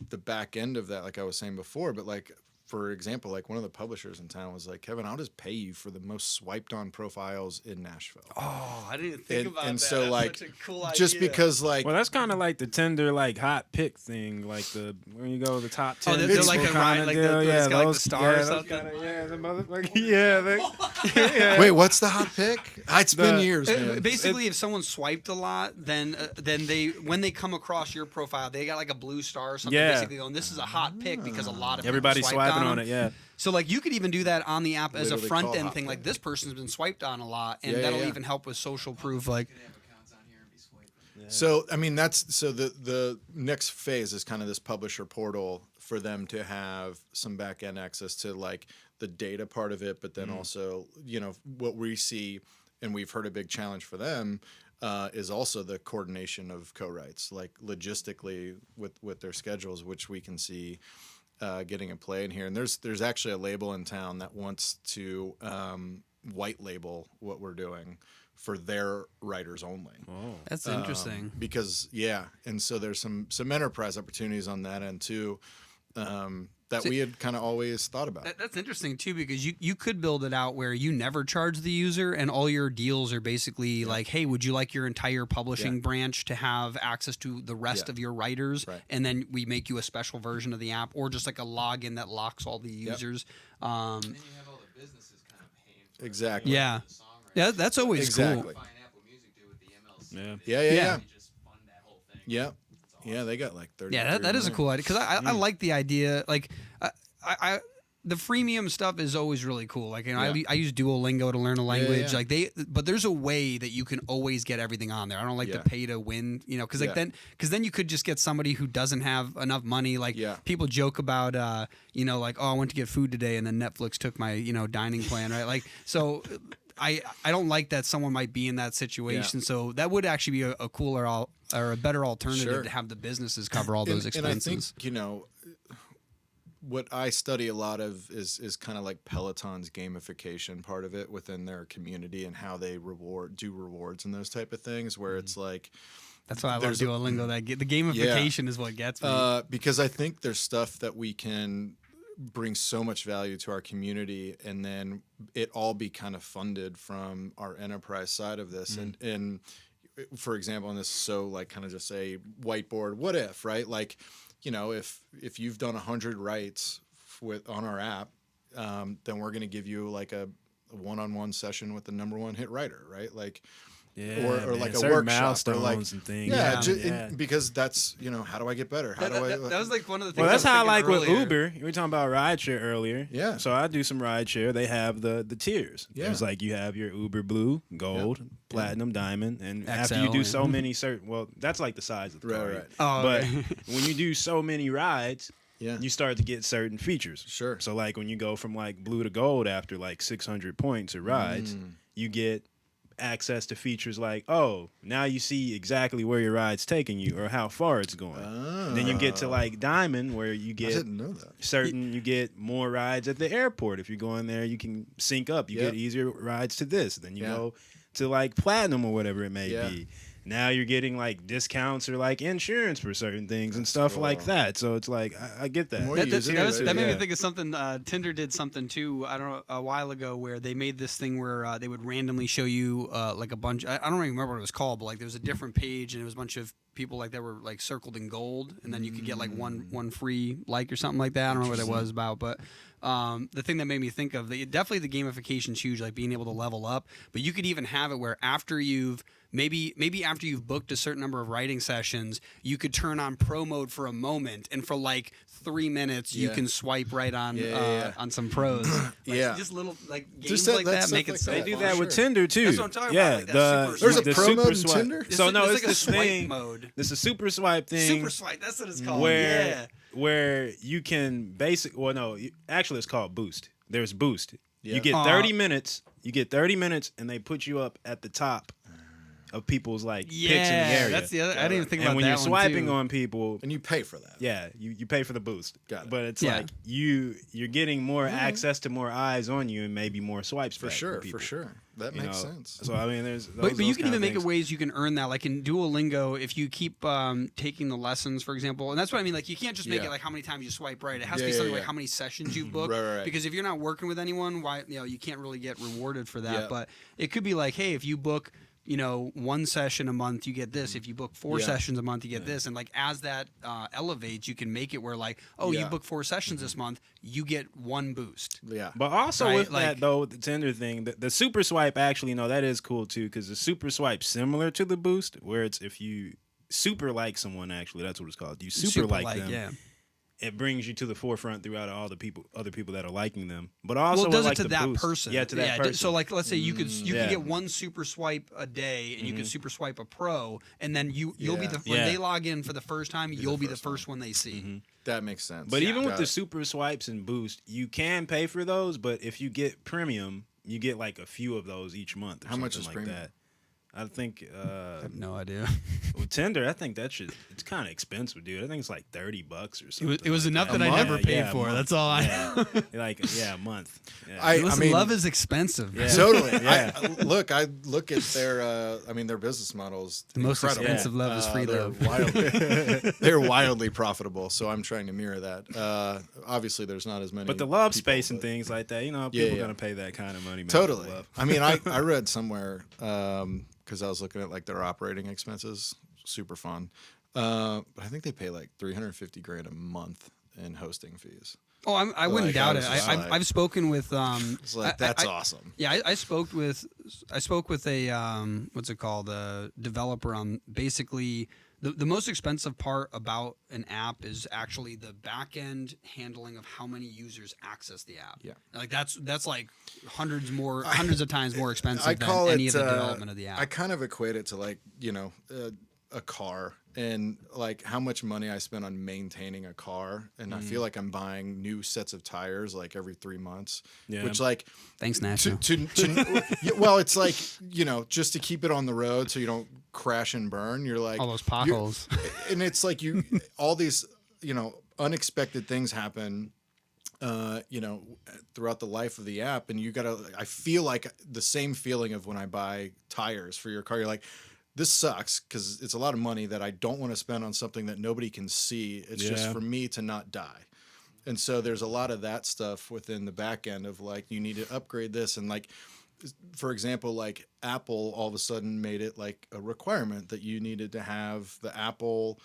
the back end of that, like I was saying before, but like for example, like one of the publishers in town was like, Kevin, I'll just pay you for the most swiped on profiles in Nashville. Oh, I didn't think about that. And so, that's like, such a cool idea. just because, like, well, that's kind of like the Tinder like hot pick thing, like when you go to the top 10. Oh, they're like a ride, like it's got like the star or something. The motherfucker. Yeah. Wait, what's the hot pick? It's been years, man. Basically, if someone swiped a lot, then they when they come across your profile, they got like a blue star or something. Yeah. Basically, going, this is a hot pick because a lot of everybody's people swiped swiping on on it. Yeah. So like you could even do that on the app as a Literally front call end hot thing. pick. Like this person's been swiped on a lot, and Yeah, that'll yeah. even help with social proof. Like, Could have accounts on here and be swiping. So, I mean, the next phase is kind of this publisher portal for them to have some back end access to like the data part of it, but then also, you know, what we see, and we've heard a big challenge for them is also the coordination of co-writes, like logistically with their schedules, which we can see getting a play in here. And there's actually a label in town that wants to white label what we're doing for their writers only. Oh. that's interesting. Because and so there's some enterprise opportunities on that end too that we had kind of always thought about. That's interesting too, because you could build it out where you never charge the user, and all your deals are basically like, hey, would you like your entire publishing branch to have access to the rest of your writers? Right. And then we make you a special version of the app, or just like a login that locks all the users. And then you have all the businesses kind of paying for Exactly. it. Yeah. The songwriters. Yeah, that's always Exactly. cool. Fine Apple Music do with the MLC. Yeah. Yeah. They just fund that whole thing. Yeah. That's awesome. Yeah, they got like 30. Yeah, that is a cool idea, because I like the idea. Like, I the freemium stuff is always really cool. Like, you know, I use Duolingo to learn a language. yeah. Like but there's a way that you can always get everything on there. I don't like the pay to win, you know, because then you could just get somebody who doesn't have enough money. Like people joke about, you know, like, oh, I went to get food today and then Netflix took my, you know, dining plan, right? Like, so I don't like that someone might be in that situation. So that would actually be a cooler or a better alternative to have the businesses cover all those expenses. And I think, you know, what I study a lot of is kind of like Peloton's gamification part of it within their community and how they do rewards and those type of things, where it's like, that's why I love Duolingo. The gamification is what gets me. Because I think there's stuff that we can bring so much value to our community, and then it all be kind of funded from our enterprise side of this. And for example, and this is so like kind of just a whiteboard, what if, right? Like, you know, if you've done 100 writes on our app, then we're going to give you like a one-on-one session with the #1 hit writer, right? Like, or like a workshop or like and things. Because that's, you know, how do I get better? How that was like one of the things. Well, that's how I like with earlier. Uber. We were talking about rideshare earlier. Yeah. So I do some rideshare. They have the tiers. Yeah. It's like you have your Uber Blue, Gold, Platinum, Diamond, and after XL, you do so many that's like the size of the car. Right. Oh, But okay. when you do so many rides, you start to get certain features. Sure. So like when you go from like Blue to Gold after like 600 points of rides, you get access to features like, oh, now you see exactly where your ride's taking you or how far it's going. Then you get to like Diamond, where you I get didn't know that. you get more rides at the airport. If you're going there, you can sync up. You get easier rides to this. Then you go to like Platinum or whatever it may be. Now you're getting like discounts or like insurance for certain things and stuff like that. So it's like I get that. That made me think of something. Tinder did something too. I don't know, a while ago, where they made this thing where they would randomly show you like a bunch. I don't even remember what it was called, but like there was a different page and it was a bunch of people like that were like circled in gold, and then you could get like one free like or something like that. I don't know what it was about, but the thing that made me think of definitely the gamification's huge, like being able to level up. But you could even have it where after you've maybe after you've booked a certain number of writing sessions, you could turn on pro mode for a moment, and for like 3 minutes you can swipe right on on some pros. Just little like games just like that make it like so They that. do fun. that with Tinder too. That's what I'm talking about, like that There's a the pro super mode in swipe. Tinder? So no, It's it's like a this swipe thing. mode. This is a super swipe thing. Super swipe, that's what it's called. Where you can actually it's called Boost. There's Boost. Yeah. You get 30 minutes. You get 30 minutes, and they put you up at the top of people's like picks in the area. That's the other. I didn't even think about that. And when you're swiping too. on people, and you pay for that. Yeah, you pay for the boost. Got it. But it's like you're getting more access to more eyes on you and maybe more swipes for back sure. from people. For sure, that makes sense. So I mean, there's but you can even make it ways you can earn that. Like in Duolingo, if you keep taking the lessons, for example, and that's what I mean. Like you can't just make it like how many times you swipe right. It has to be something like how many sessions you've booked. Right. Because if you're not working with anyone, why you can't really get rewarded for that. But it could be like, hey, if you book 1 session a month, you get this. If you book 4 sessions a month, you get this. And like as that elevates, you can make it where like, you book 4 sessions this month, you get 1 boost. Yeah. But also with that though, the Tinder thing, the super swipe actually, that is cool too, because the super swipe's similar to the boost, where it's if you super like someone, actually, that's what it's called. You super like them. Yeah. It brings you to the forefront throughout all the other people that are liking them. But also, it does like it to that boost. person. Yeah, to that person. So like, let's say you could get 1 super swipe a day, and you could super swipe a pro, and then you'll be the when they log in for the first time, you'll be the first one they see. Mm-hmm. That makes sense. But even with the super swipes and boost, you can pay for those. But if you get premium, you get like a few of those each month. Or How much is like premium? That. I think I have no idea. With Tinder, I think it's kind of expensive, dude. I think it's like $30 or something. It was enough that I never paid for. That's all I know. A month. Yeah. I mean, love is expensive. Yeah. Totally. Yeah. I look at their their business models. The most expensive love is free love. They're wildly profitable. So I'm trying to mirror that. Obviously, there's not as many. But the love space and things like that, people are gonna pay that kind of money. Man, totally. I mean, I read somewhere. Because I was looking at like their operating expenses, super fun. But I think they pay like $350,000 a month in hosting fees. Oh, I wouldn't doubt it. I've spoken with. It's like that's awesome. Yeah, I spoke with a what's it called, a developer on basically. The most expensive part about an app is actually the back end handling of how many users access the app. Yeah, like that's like hundreds of times more expensive than any of the development of the app. I kind of equate it to like a car and like how much money I spend on maintaining a car, and I feel like I'm buying new sets of tires like every 3 months. Yeah. Which like thanks Nashville. Well, it's like just to keep it on the road so you don't crash and burn. You're like all those potholes, and it's like all these unexpected things happen. Throughout the life of the app, and I feel like the same feeling of when I buy tires for your car. You're like, this sucks because it's a lot of money that I don't want to spend on something that nobody can see. It's just for me to not die. And so there's a lot of that stuff within the back end of like, you need to upgrade this. And like, for example, like Apple all of a sudden made it like a requirement that you needed to have the Apple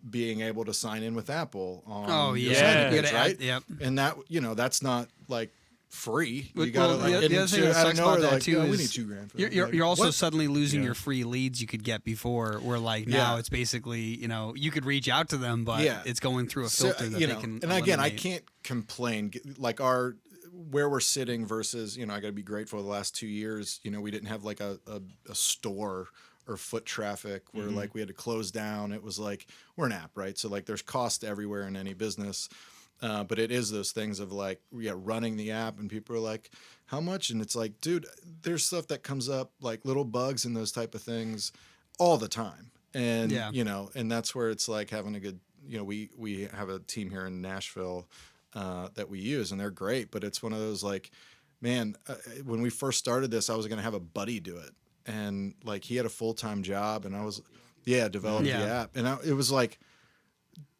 being able to sign in with Apple on your page, right? Yep. And that, that's not like free. You gotta the other thing that sucks about that too is we need $2,000 for that. You're also suddenly losing your free leads you could get before. Where like now it's basically you could reach out to them, but it's going through a filter that they can. And again, I can't complain. Like where we're sitting versus I got to be grateful. The last 2 years, we didn't have like a store or foot traffic where like we had to close down. It was like we're an app, right? So like there's cost everywhere in any business. But it is those things of like, running the app, and people are like, how much? And it's like, dude, there's stuff that comes up, like little bugs and those type of things all the time. And, and that's where it's like having a good, we have a team here in Nashville that we use, and they're great. But it's one of those like, man, when we first started this, I was going to have a buddy do it. And like, he had a full-time job, and I was, developed the app. And it was like,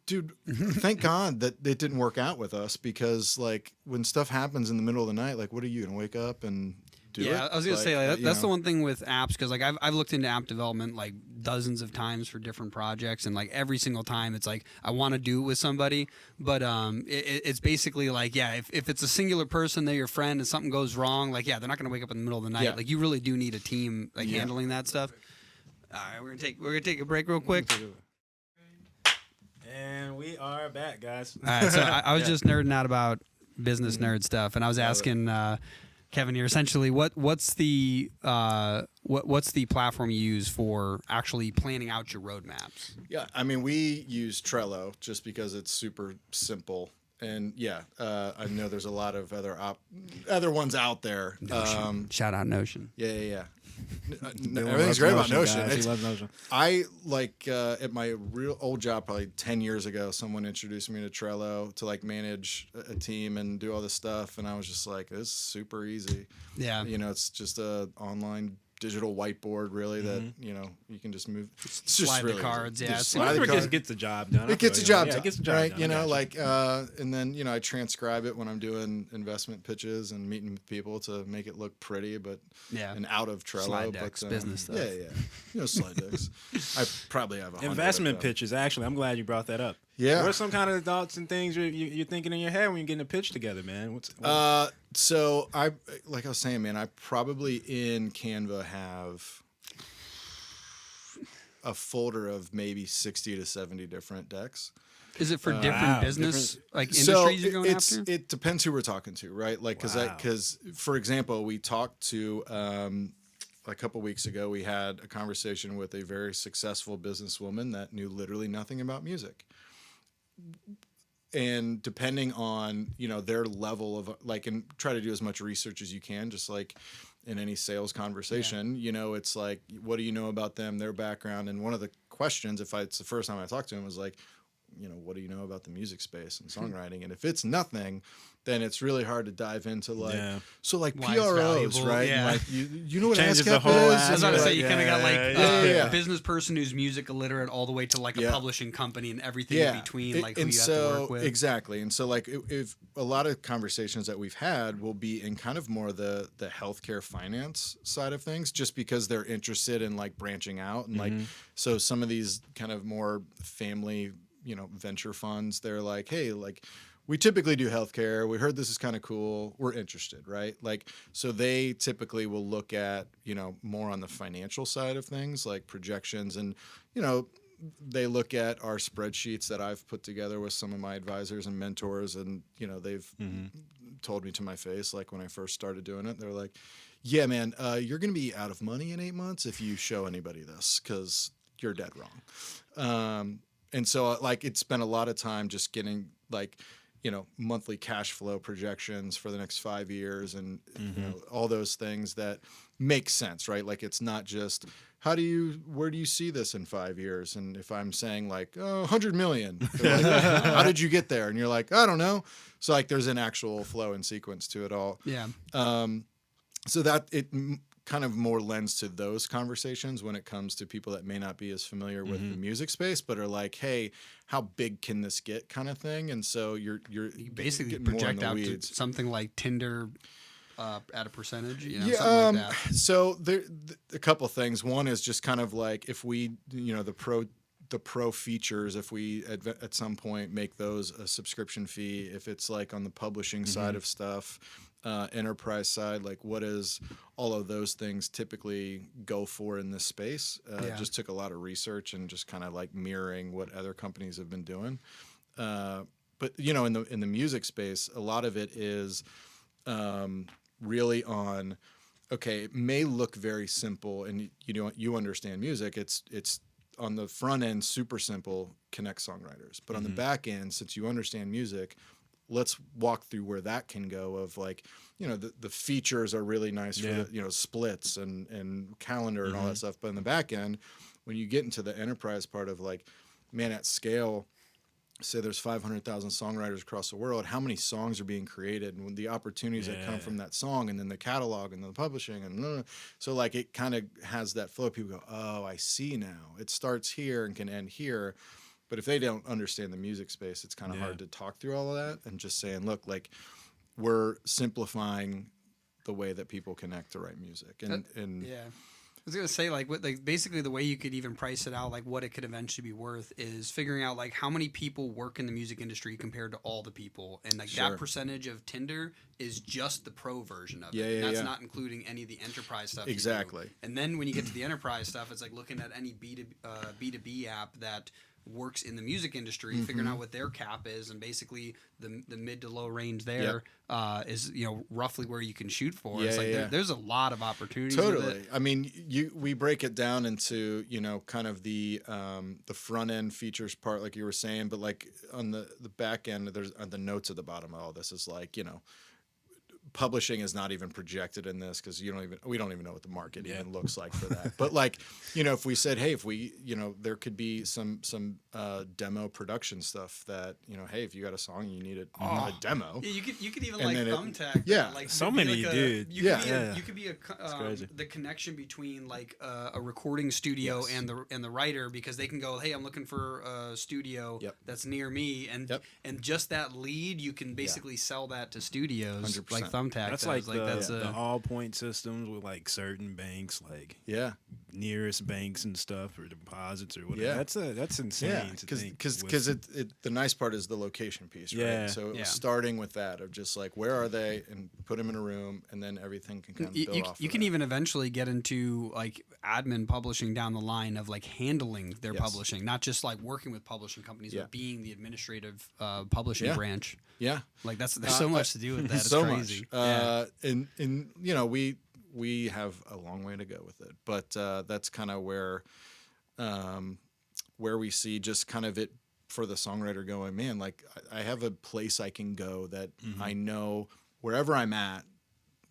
dude, thank God that it didn't work out with us, because like when stuff happens in the middle of the night, like what are you gonna wake up and do it? Yeah, I was gonna say like, that's the one thing with apps, because like I've looked into app development like dozens of times for different projects, and like every single time it's like I want to do it with somebody, but it's basically like if it's a singular person, they're your friend, and something goes wrong, like they're not gonna wake up in the middle of the night. Like you really do need a team like handling that stuff. All right, we're gonna take a break real quick. And we are back, guys. All right, so I was just nerding out about business nerd stuff, and I was asking Kevin here, essentially, what's the platform you use for actually planning out your roadmaps? Yeah, I mean, we use Trello just because it's super simple. And yeah, I know there's a lot of other ones out there. Shout out Notion. Yeah. Everything's great about Notion. He loves Notion. I like at my real old job, probably 10 years ago, someone introduced me to Trello to like manage a team and do all this stuff, and I was just like, "This is super easy." Yeah, it's just a online digital whiteboard, really, that you can just move. It's just slide really the cards. easy. Yeah, It just gets the job done. It gets the job done. It gets the job right? done. And then I transcribe it when I'm doing investment pitches and meeting with people to make it look pretty, but and out of Trello. Slide decks, business stuff. Yeah. Slide decks. I probably have 100 investment pitches. Actually, I'm glad you brought that up. Yeah. What are some kind of thoughts and things you're thinking in your head when you're getting a pitch together, man? So like I was saying, man, I probably in Canva have a folder of maybe 60 to 70 different decks. Is it for different business industries you're going after? It depends who we're talking to, right? Like, because for example, we talked to a couple weeks ago, we had a conversation with a very successful businesswoman that knew literally nothing about music. And depending on, their level of and try to do as much research as you can, just like in any sales conversation, it's like, what do you know about them, their background? And one of the questions, it's the first time I talked to him, was like, what do you know about the music space and songwriting? And if it's nothing, then it's really hard to dive into so like why PROs, right? Yeah. And like you know what Changes ASCAP the whole is? I was about to say, you kind of got a a business person who's music illiterate all the way to like a publishing company and everything in between, like who you have to work with. Exactly. And so like if a lot of conversations that we've had will be in kind of more the healthcare finance side of things, just because they're interested in like branching out. And like, so some of these kind of more family, venture funds, they're like, hey, like, we typically do healthcare. We heard this is kind of cool. We're interested, right? Like, so they typically will look at, more on the financial side of things, like projections. And, they look at our spreadsheets that I've put together with some of my advisors and mentors. And, they've told me to my face, like when I first started doing it, they're like, yeah, man, you're going to be out of money in 8 months if you show anybody this, because you're dead wrong. And so like, it's spent a lot of time just getting like, monthly cash flow projections for the next 5 years and all those things that make sense, right? Like, it's not just where do you see this in 5 years? And if I'm saying like, 100 million, like, how did you get there? And you're like, I don't know. So like, there's an actual flow and sequence to it all. Yeah. So that it kind of more lends to those conversations when it comes to people that may not be as familiar with the music space, but are like, hey, how big can this get, kind of thing. And so you basically project out to something like Tinder at a percentage, something like that. So there a couple things. One is just kind of like, if we, the pro features, if we at some point make those a subscription fee, if it's like on the publishing side of stuff, enterprise side, like what is all of those things typically go for in this space? Just took a lot of research and just kind of like mirroring what other companies have been doing. But in the music space, a lot of it is really on, okay, it may look very simple, and you understand music. It's on the front end super simple, connect songwriters, but on the back end, since you understand music, let's walk through where that can go. Of like, the features are really nice for the, splits and calendar and all that stuff. But in the back end, when you get into the enterprise part of like, man, at scale, say there's 500,000 songwriters across the world, how many songs are being created, and the opportunities that come from that song, and then the catalog and the publishing, and so like it kind of has that flow. People go, oh, I see now. It starts here and can end here. But if they don't understand the music space, it's kind of hard to talk through all of that, and just saying, look, like, we're simplifying the way that people connect to write music. And I was gonna say, like, basically the way you could even price it out, like what it could eventually be worth, is figuring out like how many people work in the music industry compared to all the people, and like that percentage of Tinder is just the pro version of it. That's not including any of the enterprise stuff. Exactly. And then when you get to the enterprise stuff, it's like looking at any B2B app that works in the music industry, figuring out what their cap is, and basically the mid to low range there is roughly where you can shoot for. It's like there's a lot of opportunities. Totally. I mean, we break it down into kind of the front end features part, like you were saying, but like on the back end, there's on the notes at the bottom of all this is like publishing is not even projected in this because we don't even know what the market even looks like for that. But like, if we said, hey, if we, there could be some demo production stuff that, hey, if you got a song, you need a demo. Yeah, you could even like Thumbtack. Like so many dude. You could be the connection between like a recording studio and the writer, because they can go, hey, I'm looking for a studio that's near me, and just that lead, you can basically sell that to studios 100%. like Thumbtack. That's like the all point systems with like certain banks, like nearest banks and stuff, or deposits or whatever. Yeah. That's insane. Because the nice part is the location piece, right? Yeah. So it was starting with that of just like, where are they, and put them in a room, and then everything can kind of build off. You can even eventually get into like admin publishing down the line of like handling their publishing, not just like working with publishing companies, but being the administrative publishing branch. Yeah, like there's so much to do with that. It's so crazy. Much. And we have a long way to go with it, but that's kind of where we see just kind of it for the songwriter going, man, like I have a place I can go that I know wherever I'm at,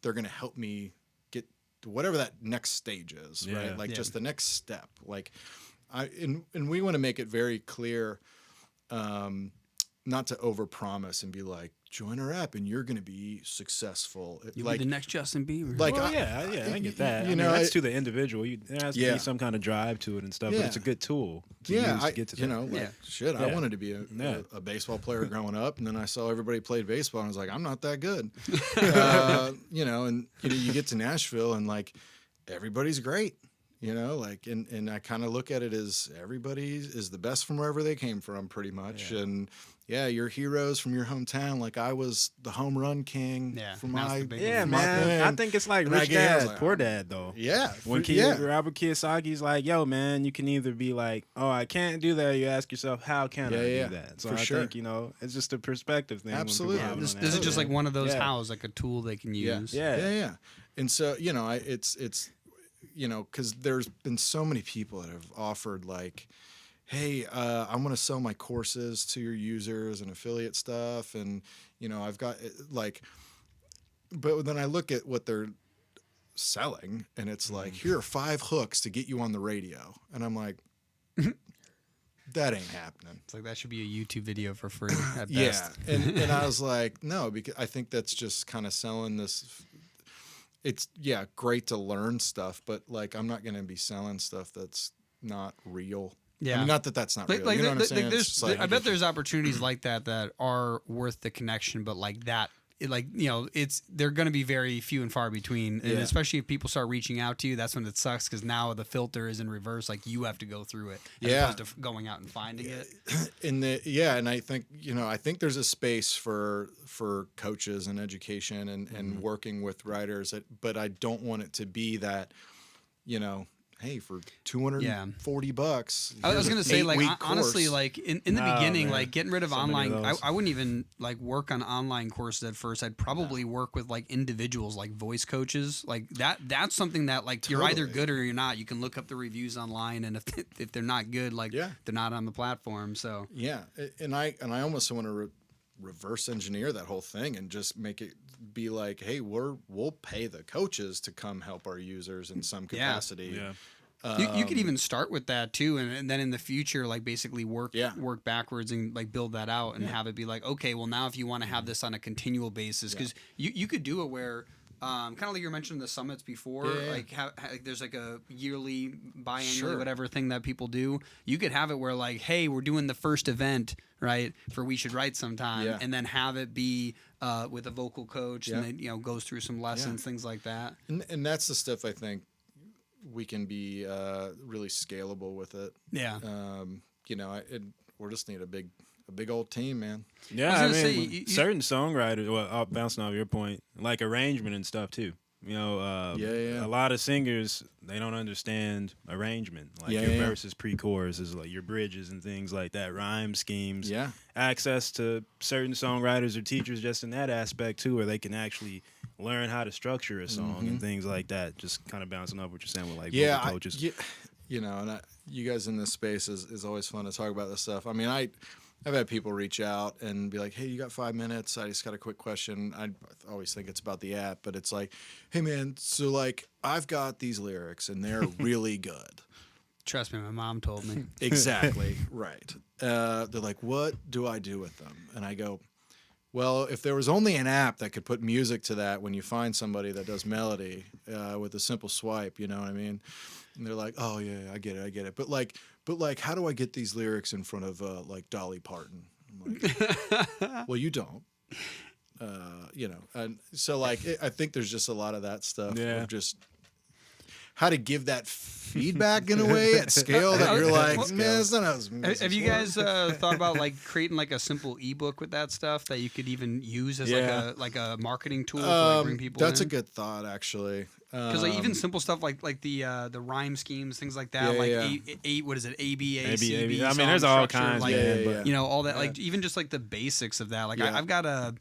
they're going to help me get to whatever that next stage is, right? Like just the next step. Like and we want to make it very clear, not to overpromise and be like, join our app and you're going to be successful. You'll be the next Justin Bieber. Like, I get that. That's to the individual. There has to be some kind of drive to it and stuff, but it's a good tool to use to get to that. I wanted to be a baseball player growing up, and then I saw everybody played baseball, and I was like, I'm not that good. And you get to Nashville, and like everybody's great. And I kind of look at it as everybody is the best from wherever they came from, pretty much. Yeah. And your heroes from your hometown. Like I was the home run king from my man. I think it's like Rich Dad, Poor Dad, though. Yeah. When Robert Kiyosaki's like, yo, man, you can either be like, oh, I can't do that. Or you ask yourself, how can I do that? So I think, it's just a perspective thing. Absolutely. This is just like one of those hows, like a tool they can use. Yeah. And so, it's because there's been so many people that have offered like, hey, I'm going to sell my courses to your users and affiliate stuff. And, I've got like, but then I look at what they're selling and it's like, here are 5 hooks to get you on the radio. And I'm like, that ain't happening. It's like, that should be a YouTube video for free at best. And I was like, no, because I think that's just kind of selling this. It's great to learn stuff, but like, I'm not going to be selling stuff that's not real. Yeah, I mean, not that that's not real. Like, you know what I'm saying? I bet there's opportunities like that are worth the connection, but like that, they're going to be very few and far between, and especially if people start reaching out to you, that's when it sucks, because now the filter is in reverse. Like you have to go through it, as opposed to going out and finding it. And I think there's a space for coaches and education and working with writers, but I don't want it to be that, hey, for $240, I was gonna say, like, honestly, like in the beginning, like getting rid of online, I wouldn't even like work on online courses at first. I'd probably work with like individuals, like voice coaches, like that's something that like you're either good or you're not. You can look up the reviews online, and if they're not good, like they're not on the platform. So and I almost want to reverse engineer that whole thing and just make it be like, hey, we'll pay the coaches to come help our users in some capacity. You could even start with that too, and then in the future, like basically work backwards and like build that out and have it be like, okay, well now if you want to have this on a continual basis, because you could do it where kind of like you were mentioning the summits before, like there's like a yearly, biannually, whatever thing that people do. You could have it where like, hey, we're doing the first event, right, for We Should Write Sometime, and then have it be with a vocal coach, and then goes through some lessons, things like that. And that's the stuff I think we can be really scalable with it. Yeah. We just need a big old team, man. Yeah, I mean, certain songwriters, well, bouncing off your point, like arrangement and stuff too. A lot of singers, they don't understand arrangement, like your verses, pre-choruses, like your bridges and things like that, rhyme schemes, access to certain songwriters or teachers just in that aspect too, where they can actually learn how to structure a song and things like that. Just kind of bouncing off what you're saying with like vocal coaches. And you guys in this space is always fun to talk about this stuff. I mean, I've had people reach out and be like, hey, you got 5 minutes? I just got a quick question. I always think it's about the app, but it's like, hey, man, so like I've got these lyrics and they're really good. Trust me, my mom told me. Exactly, right. They're like, what do I do with them? And I go, well, if there was only an app that could put music to that when you find somebody that does melody with a simple swipe, you know what I mean? And they're like, oh, yeah, I get it. But how do I get these lyrics in front of like Dolly Parton? I'm like, well, you don't. And so like I think there's just a lot of that stuff of just how to give that feedback in a way at scale that you're like, man, it's not as have you guys thought about like creating like a simple ebook with that stuff that you could even use as like a marketing tool to like bring people that's in? A good thought, actually. Because like even simple stuff like the rhyme schemes, things like that, what is it, ABA. I mean, there's all kinds, like, all that, like even just like the basics of that. Like I've got a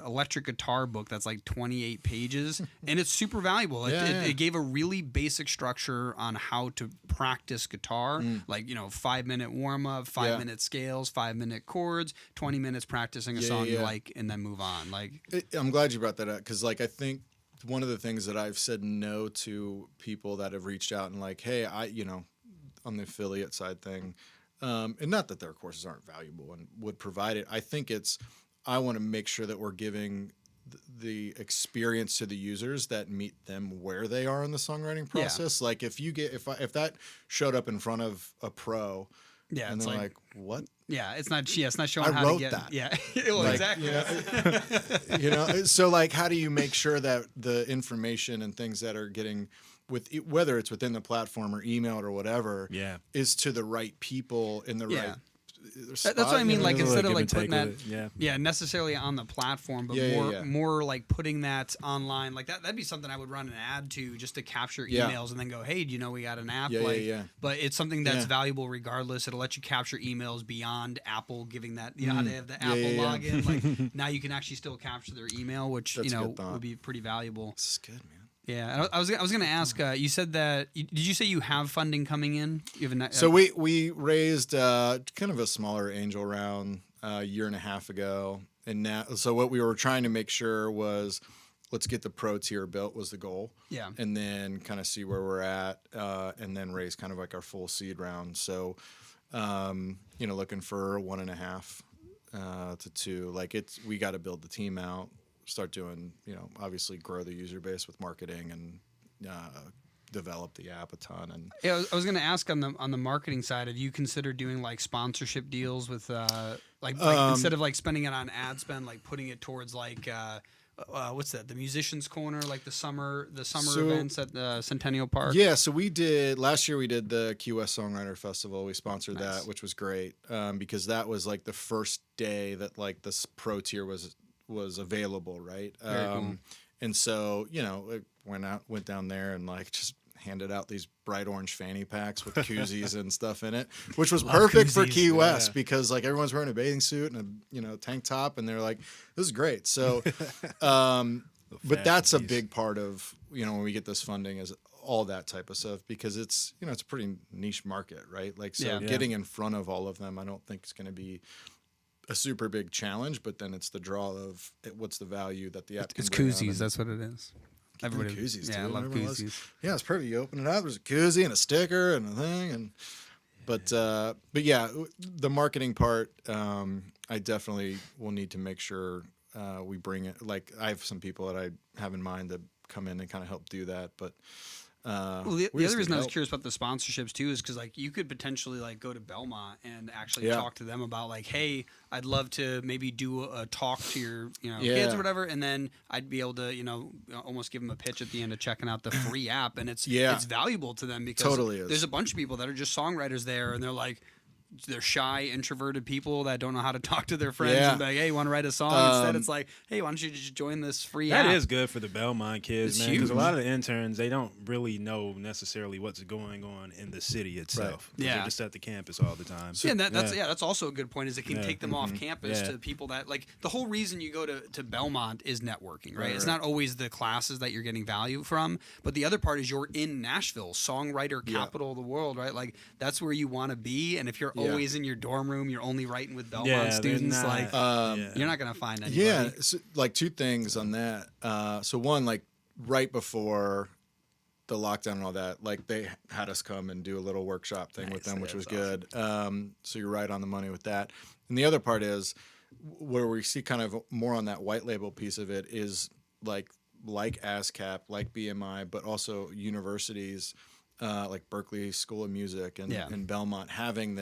electric guitar book that's like 28 pages, and it's super valuable. It gave a really basic structure on how to practice guitar, like 5-minute warm up, 5-minute scales, 5-minute chords, 20 minutes practicing a song you like, and then move on. Like I'm glad you brought that up, because like I think one of the things that I've said no to people that have reached out and like, hey, on the affiliate side thing, and not that their courses aren't valuable and would provide it. I think I want to make sure that we're giving the experience to the users that meet them where they are in the songwriting process. Like if that showed up in front of a pro, and they're like, what? Yeah, it's not showing how to get that. Yeah, well, like, exactly. So like, how do you make sure that the information and things that are getting whether it's within the platform or emailed or whatever, is to the right people in the right. That's what I mean. Like instead of like putting that, necessarily on the platform, but more like putting that online. Like that'd be something I would run an ad to just to capture emails and then go, hey, do you know we got an app? But it's something that's valuable regardless. It'll let you capture emails beyond Apple giving that. How they have the Apple login. Like now you can actually still capture their email, which would be pretty valuable. This is good, man. Yeah, I was going to ask. You said that. Did you say you have funding coming in? You have so we raised kind of a smaller angel round a year and a half ago, and now so what we were trying to make sure was let's get the pro tier built was the goal. Yeah, and then kind of see where we're at, and then raise kind of like our full seed round. So, looking for 1.5 to 2. Like we got to build the team out. Start doing, obviously grow the user base with marketing and develop the app a ton. And I was going to ask on the marketing side, have you considered doing like sponsorship deals with like instead of like spending it on ad spend, like putting it towards like what's that? The Musicians Corner, like the summer events at the Centennial Park. Yeah, so last year we did the QS Songwriter Festival. We sponsored that, which was great because that was like the first day that like this pro tier was available, right? Very cool. And so, it went down there and like just handed out these bright orange fanny packs with koozies and stuff in it, which was perfect for Key West because like everyone's wearing a bathing suit and a tank top, and they're like, this is great. So, but that's a big part of when we get this funding is all that type of stuff because it's it's a pretty niche market, right? Like so, getting in front of all of them, I don't think it's going to be a super big challenge, but then it's the draw of what's the value that the app can bring koozies. That's what it is. Everybody koozies, I love koozies. Yeah, it's perfect. You open it up, there's a koozie and a sticker and a thing, but yeah, the marketing part, I definitely will need to make sure we bring it. Like I have some people that I have in mind that come in and kind of help do that, but. The other reason I was curious about the sponsorships too is because like you could potentially like go to Belmont and actually talk to them about like, hey, I'd love to maybe do a talk to your kids or whatever, and then I'd be able to almost give them a pitch at the end of checking out the free app, and it's valuable to them because there's a bunch of people that are just songwriters there, and they're like, they're shy, introverted people that don't know how to talk to their friends and be like, hey, you want to write a song? Instead, it's like, hey, why don't you just join this free app? That is good for the Belmont kids, man, because a lot of the interns, they don't really know necessarily what's going on in the city itself. Right. Yeah. They're just at the campus all the time. So, and that's also a good point, is it can take them off campus to people that, like, the whole reason you go to Belmont is networking, right? It's not always the classes that you're getting value from, but the other part is you're in Nashville, songwriter capital of the world, right? Like, that's where you want to be, and if you're always in your dorm room, you're only writing with Belmont students, like, you're not going to find anybody. Yeah, so, like, two things on that. So one, like, right before the lockdown and all that, like, they had us come and do a little workshop thing with them, which was good. So you're right on the money with that. And the other part is where we see kind of more on that white label piece of it is like ASCAP, like BMI, but also universities like Berkeley School of Music and Belmont having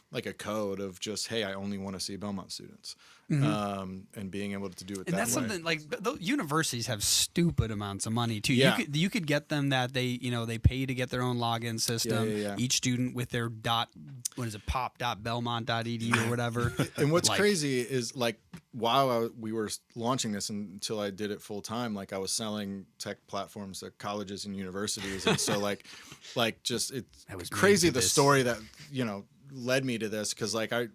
like a code of just, hey, I only want to see Belmont students, and being able to do it. And that's way. something like the universities have stupid amounts of money too. Yeah. You could get them that they pay to get their own login system. Each student with their pop.belmont.edu or whatever. And what's crazy is, like, while we were launching this until I did it full time, like, I was selling tech platforms to colleges and universities, and so like just it's crazy the story that led me to this, because I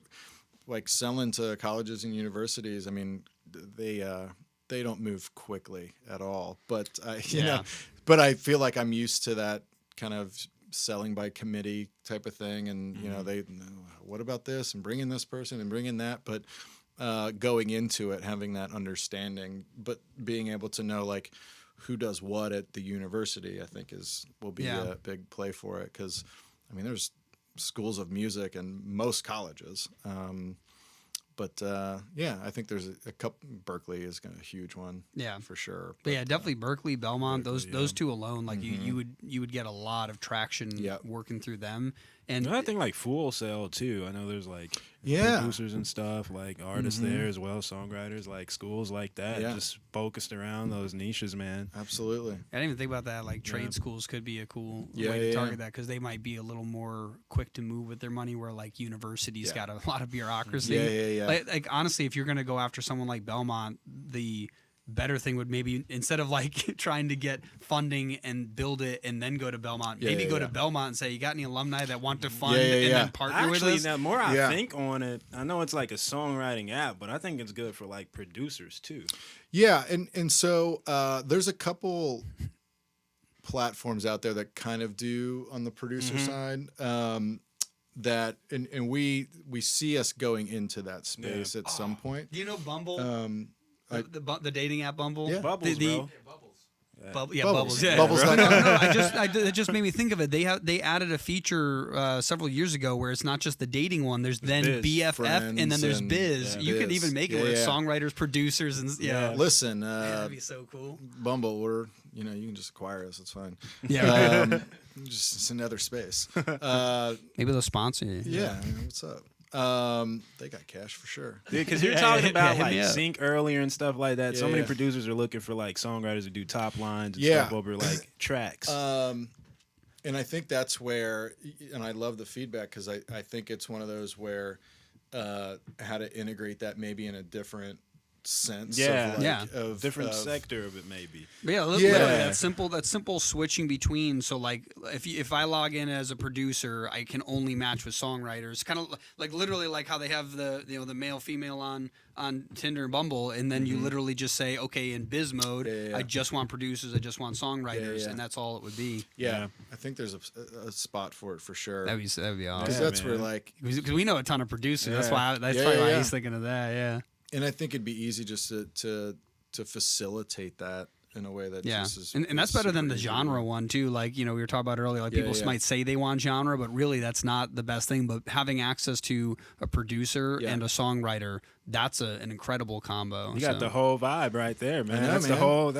selling to colleges and universities. I mean, they don't move quickly at all, but but I feel like I'm used to that kind of selling by committee type of thing, and they, what about this, and bringing this person and bringing that, but going into it having that understanding, but being able to know like who does what at the university, I think will be a big play for it, because I mean there's schools of music in most colleges, but I think there's a couple. Berkeley is a huge one, for sure. But definitely Berkeley, Belmont, those two alone, like you would get a lot of traction working through them. And I think like Full Sail too. I know there's like producers and stuff, like artists there as well, songwriters, like schools like that, just focused around those niches, man. Absolutely. I didn't even think about that. Like trade schools could be a cool way to target that, because they might be a little more quick to move with their money, where like universities got a lot of bureaucracy. Like honestly, if you're going to go after someone like Belmont, the better thing would maybe, instead of like trying to get funding and build it and then go to Belmont, go to Belmont and say, you got any alumni that want to fund and then partner with us? Now, more I think on it, I know it's like a songwriting app, but I think it's good for like producers too. Yeah, and so there's a couple platforms out there that kind of do on the producer side. That and we see us going into that space at some point. Do you know Bumble? The dating app Bumble? Yeah, Bubbles, bro. Bubbles. Yeah. Bubbles. It just made me think of it. They added a feature several years ago where it's not just the dating one. There's then BFF, Friends, and then there's Biz. You could even make it with songwriters, producers, and Listen, that'd be so cool. Bumble, you can just acquire us. It's fine. Yeah, just it's another space. Maybe they'll sponsor you. Yeah, what's up? They got cash for sure. Because you're talking about like sync earlier and stuff like that. So many producers are looking for like songwriters to do top lines and stuff over like tracks. And I think that's where, and I love the feedback, because I think it's one of those where how to integrate that maybe in a different sense of different sector of it maybe. Literally that simple switching between. So like if I log in as a producer, I can only match with songwriters, kind of like literally like how they have the the male female on Tinder and Bumble, and then you literally just say, okay, in biz mode, I just want producers, I just want songwriters, and that's all it would be. I think there's a spot for it for sure. That'd be awesome, because that's where like, because we know a ton of producers. That's probably why he's thinking of that. And I think it'd be easy just to facilitate that in a way that just is, and that's better than the genre one too. Like we were talking about earlier, like people might say they want genre, but really that's not the best thing. But having access to a producer and a songwriter, that's an incredible combo. You got the whole vibe right there, man. That's the whole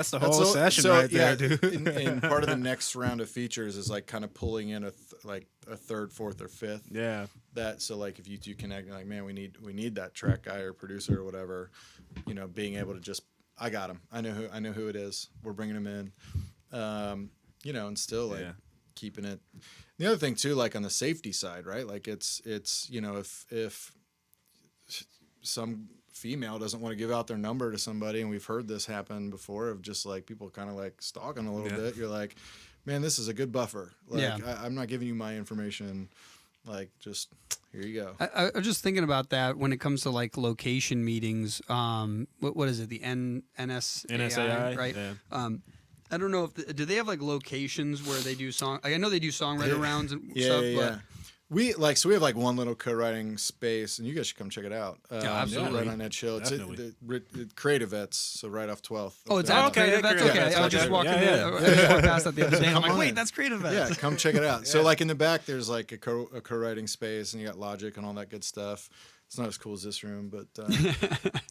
session right there, dude. And part of the next round of features is like kind of pulling in a third, fourth, or fifth. Yeah. So like if you two connect, like, man, we need that track guy or producer or whatever, being able to just, I got him. I know who it is. We're bringing him in. And still like keeping it. The other thing too, like on the safety side, right? Like it's if some female doesn't want to give out their number to somebody, and we've heard this happen before of just like people kind of like stalking a little bit. You're like, man, this is a good buffer. Like I'm not giving you my information. Like, just here you go. I was just thinking about that when it comes to like location meetings. What is it? The NSAI, right? Yeah. I don't know if do they have like locations where they do song? Like, I know they do songwriter rounds and stuff. But we have like one little co-writing space, and you guys should come check it out. Absolutely. Right on Ed Chill. It's Creative Vets, so right off 12th. Oh, it's at Creative Vets? Okay. I just walked past that the other day. I'm like, wait, that's Creative Vets. Yeah, come check it out. So like in the back, there's like a co-writing space, and you got Logic and all that good stuff. It's not as cool as this room, but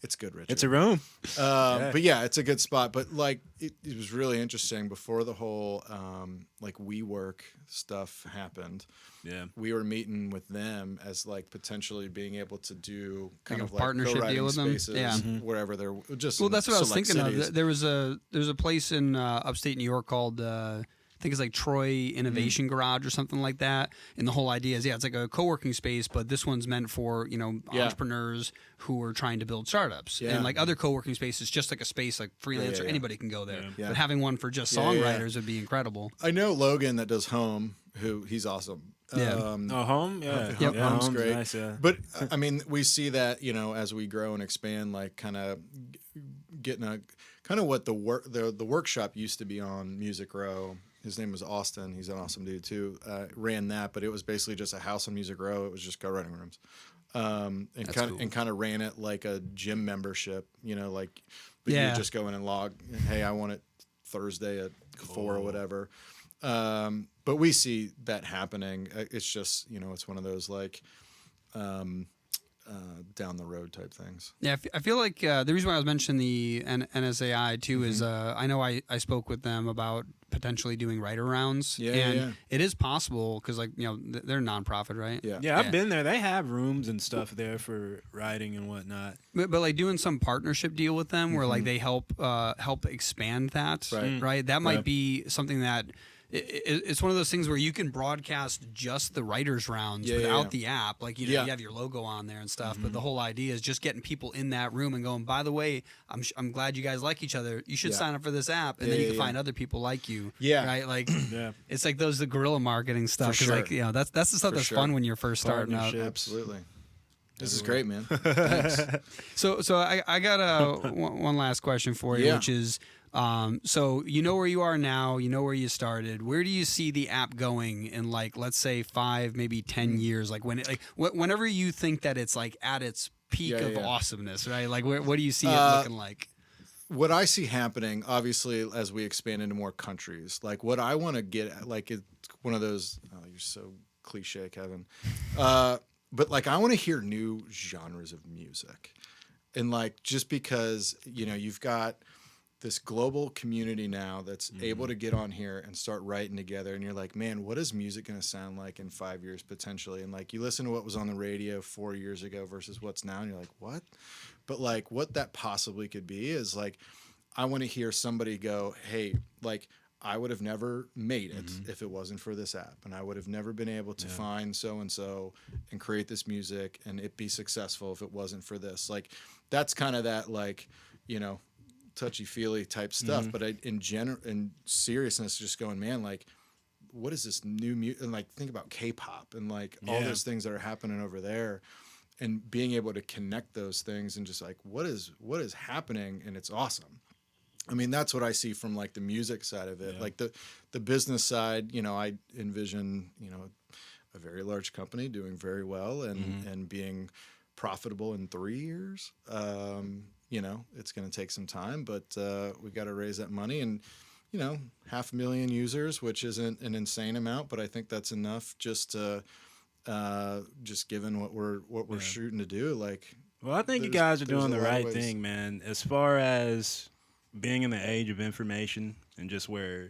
it's good, Richard. It's a room. But yeah, it's a good spot. But like, it was really interesting before the whole like WeWork stuff happened. Yeah, we were meeting with them as like potentially being able to do kind of like partnership deal with them. Yeah, wherever they're just. Well, that's what I was thinking of. There's a place in upstate New York called. I think it's like Troy Innovation Garage or something like that. And the whole idea is, it's like a co-working space, but this one's meant for, entrepreneurs who are trying to build startups. Yeah. And like other co-working spaces, just like a space like freelancer, anybody can go there. Yeah. But having one for just songwriters would be incredible. I know Logan that does Home, he's awesome. Yeah. Home? Yeah. Home's great. Nice, yeah. But I mean, we see that, as we grow and expand, like kind of getting a kind of what the workshop used to be on Music Row. His name was Austin. He's an awesome dude too. Ran that, but it was basically just a house on Music Row. It was just co-writing rooms, and kind of ran it like a gym membership. You just go in and log. Hey, I want it Thursday at 4 or whatever. But we see that happening. It's just it's one of those like. Down the road type things. Yeah, I feel like the reason why I was mentioning the NSAI too is I know I spoke with them about potentially doing writer rounds. It is possible because they're a nonprofit, right? Yeah, I've been there. They have rooms and stuff there for writing and whatnot. But like doing some partnership deal with them where like they help expand that, right? That might be something that. It's one of those things where you can broadcast just the writers rounds without the app. Like, you have your logo on there and stuff. But the whole idea is just getting people in that room and going, by the way, I'm glad you guys like each other. You should sign up for this app. And then you can find other people like you. Yeah. Right? Like, it's like the guerrilla marketing stuff. For sure. Like, that's the stuff that's fun when you're first starting out. Absolutely. This is great, man. Thanks. So I got one last question for you, which is, so you know where you are now, you know where you started. Where do you see the app going in like, let's say 5, maybe 10 years? Like whenever you think that it's like at its peak of awesomeness, right? Like what do you see it looking like? What I see happening, obviously, as we expand into more countries, like what I want to get at, like it's one of those, you're so cliche, Kevin. But like, I want to hear new genres of music. And like, just because, you've got this global community now that's able to get on here and start writing together. And you're like, man, what is music going to sound like in 5 years potentially? And like, you listen to what was on the radio 4 years ago versus what's now. And you're like, what? But like, what that possibly could be is like, I want to hear somebody go, hey, like, I would have never made it if it wasn't for this app. And I would have never been able to find so-and-so and create this music and it be successful if it wasn't for this. Like, that's kind of that, like, touchy-feely type stuff. But in seriousness, just going, man, like, what is this new music? And like, think about K-pop and like all those things that are happening over there and being able to connect those things and just like, what is happening? And it's awesome. I mean, that's what I see from like the music side of it. Like the business side, I envision, a very large company doing very well and being profitable in 3 years. It's going to take some time, but we got to raise that money and, 500,000 users, which isn't an insane amount, but I think that's enough just to, just given what we're shooting to do. Like, well, I think you guys are doing the right thing, man. As far as being in the age of information and just where,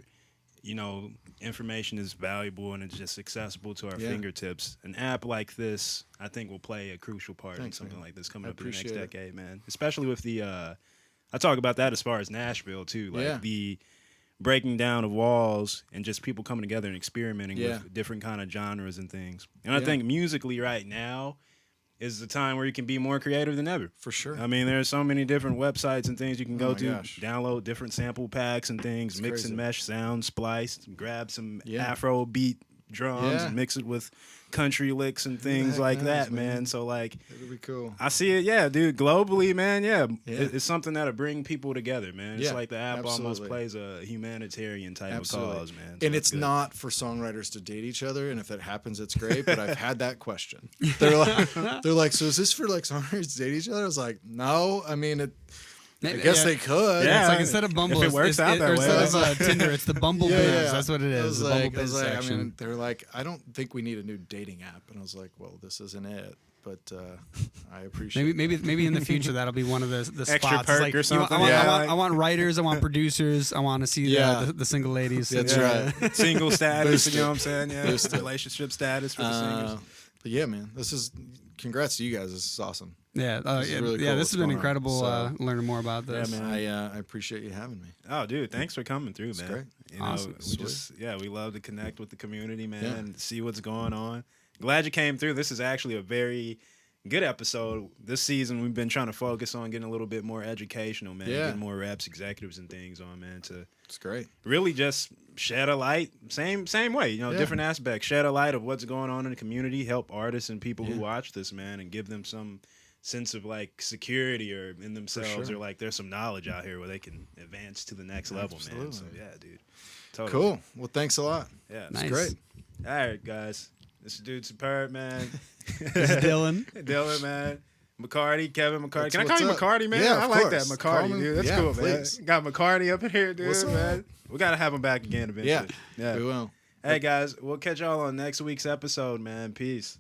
information is valuable and it's just accessible to our fingertips. An app like this, I think, will play a crucial part in something like this coming up in the next decade, man. Especially with the, I talk about that as far as Nashville too, like the breaking down of walls and just people coming together and experimenting with different kind of genres and things. And I think musically right now is the time where you can be more creative than ever. For sure. I mean, there's so many different websites and things you can go to, download different sample packs and things, it's mix and mesh sound, splice, grab some Afro beat drums and mix it with country licks and things like that, man. So like, it'll be cool. I see it, dude. Globally, man, it's something that'll bring people together, man. It's like the app almost plays a humanitarian type of cause, man. So and it's not for songwriters to date each other, and if it happens, it's great. But I've had that question. They're like, so is this for like songwriters to date each other? I was like, no. I mean, I guess they could. Yeah, it's like instead of Bumble, if it works out that way. Instead of Tinder, it's the Bumble Biz. That's what it is. The Bumble Biz section. I mean, they're like, I don't think we need a new dating app, and I was like, well, this isn't it. But I appreciate. Maybe in the future that'll be one of the extra spots. perk like, or something. I want writers. I want producers. I want to see the single ladies. That's right. Single status. You know what I'm saying? Yeah. Relationship status for the singers. But yeah, man, congrats to you guys. This is awesome. Yeah, really cool. This has been incredible. Learning more about this. Yeah, man. I appreciate you having me. Oh, dude, thanks for coming through, man. Great. You know, awesome. we love to connect with the community, man, and see what's going on. Glad you came through. This is actually a very good episode. This season, we've been trying to focus on getting a little bit more educational, man. Getting more reps, executives, and things on, man. It's great. Really just shed a light, same way, you know, different aspects. Shed a light of what's going on in the community, help artists and people who watch this, man, and give them some sense of like security or in themselves or like there's some knowledge out here where they can advance to the next level, man. So yeah, dude. Totally. Cool. Well, thanks a lot. Yeah. Nice. It's great. All right, guys. This is Dude Superb, man. This is Dylan. Dylan, man. McCarty, Kevin McCarty. Can I What's call you up? McCarty, man? Yeah, I of like course. that, Call McCarty, me. dude. That's Yeah, cool, please. man. Got McCarty up in here, dude, What's up? man. We got to have him back again eventually. Yeah, we will. Hey, guys, we'll catch y'all on next week's episode, man. Peace.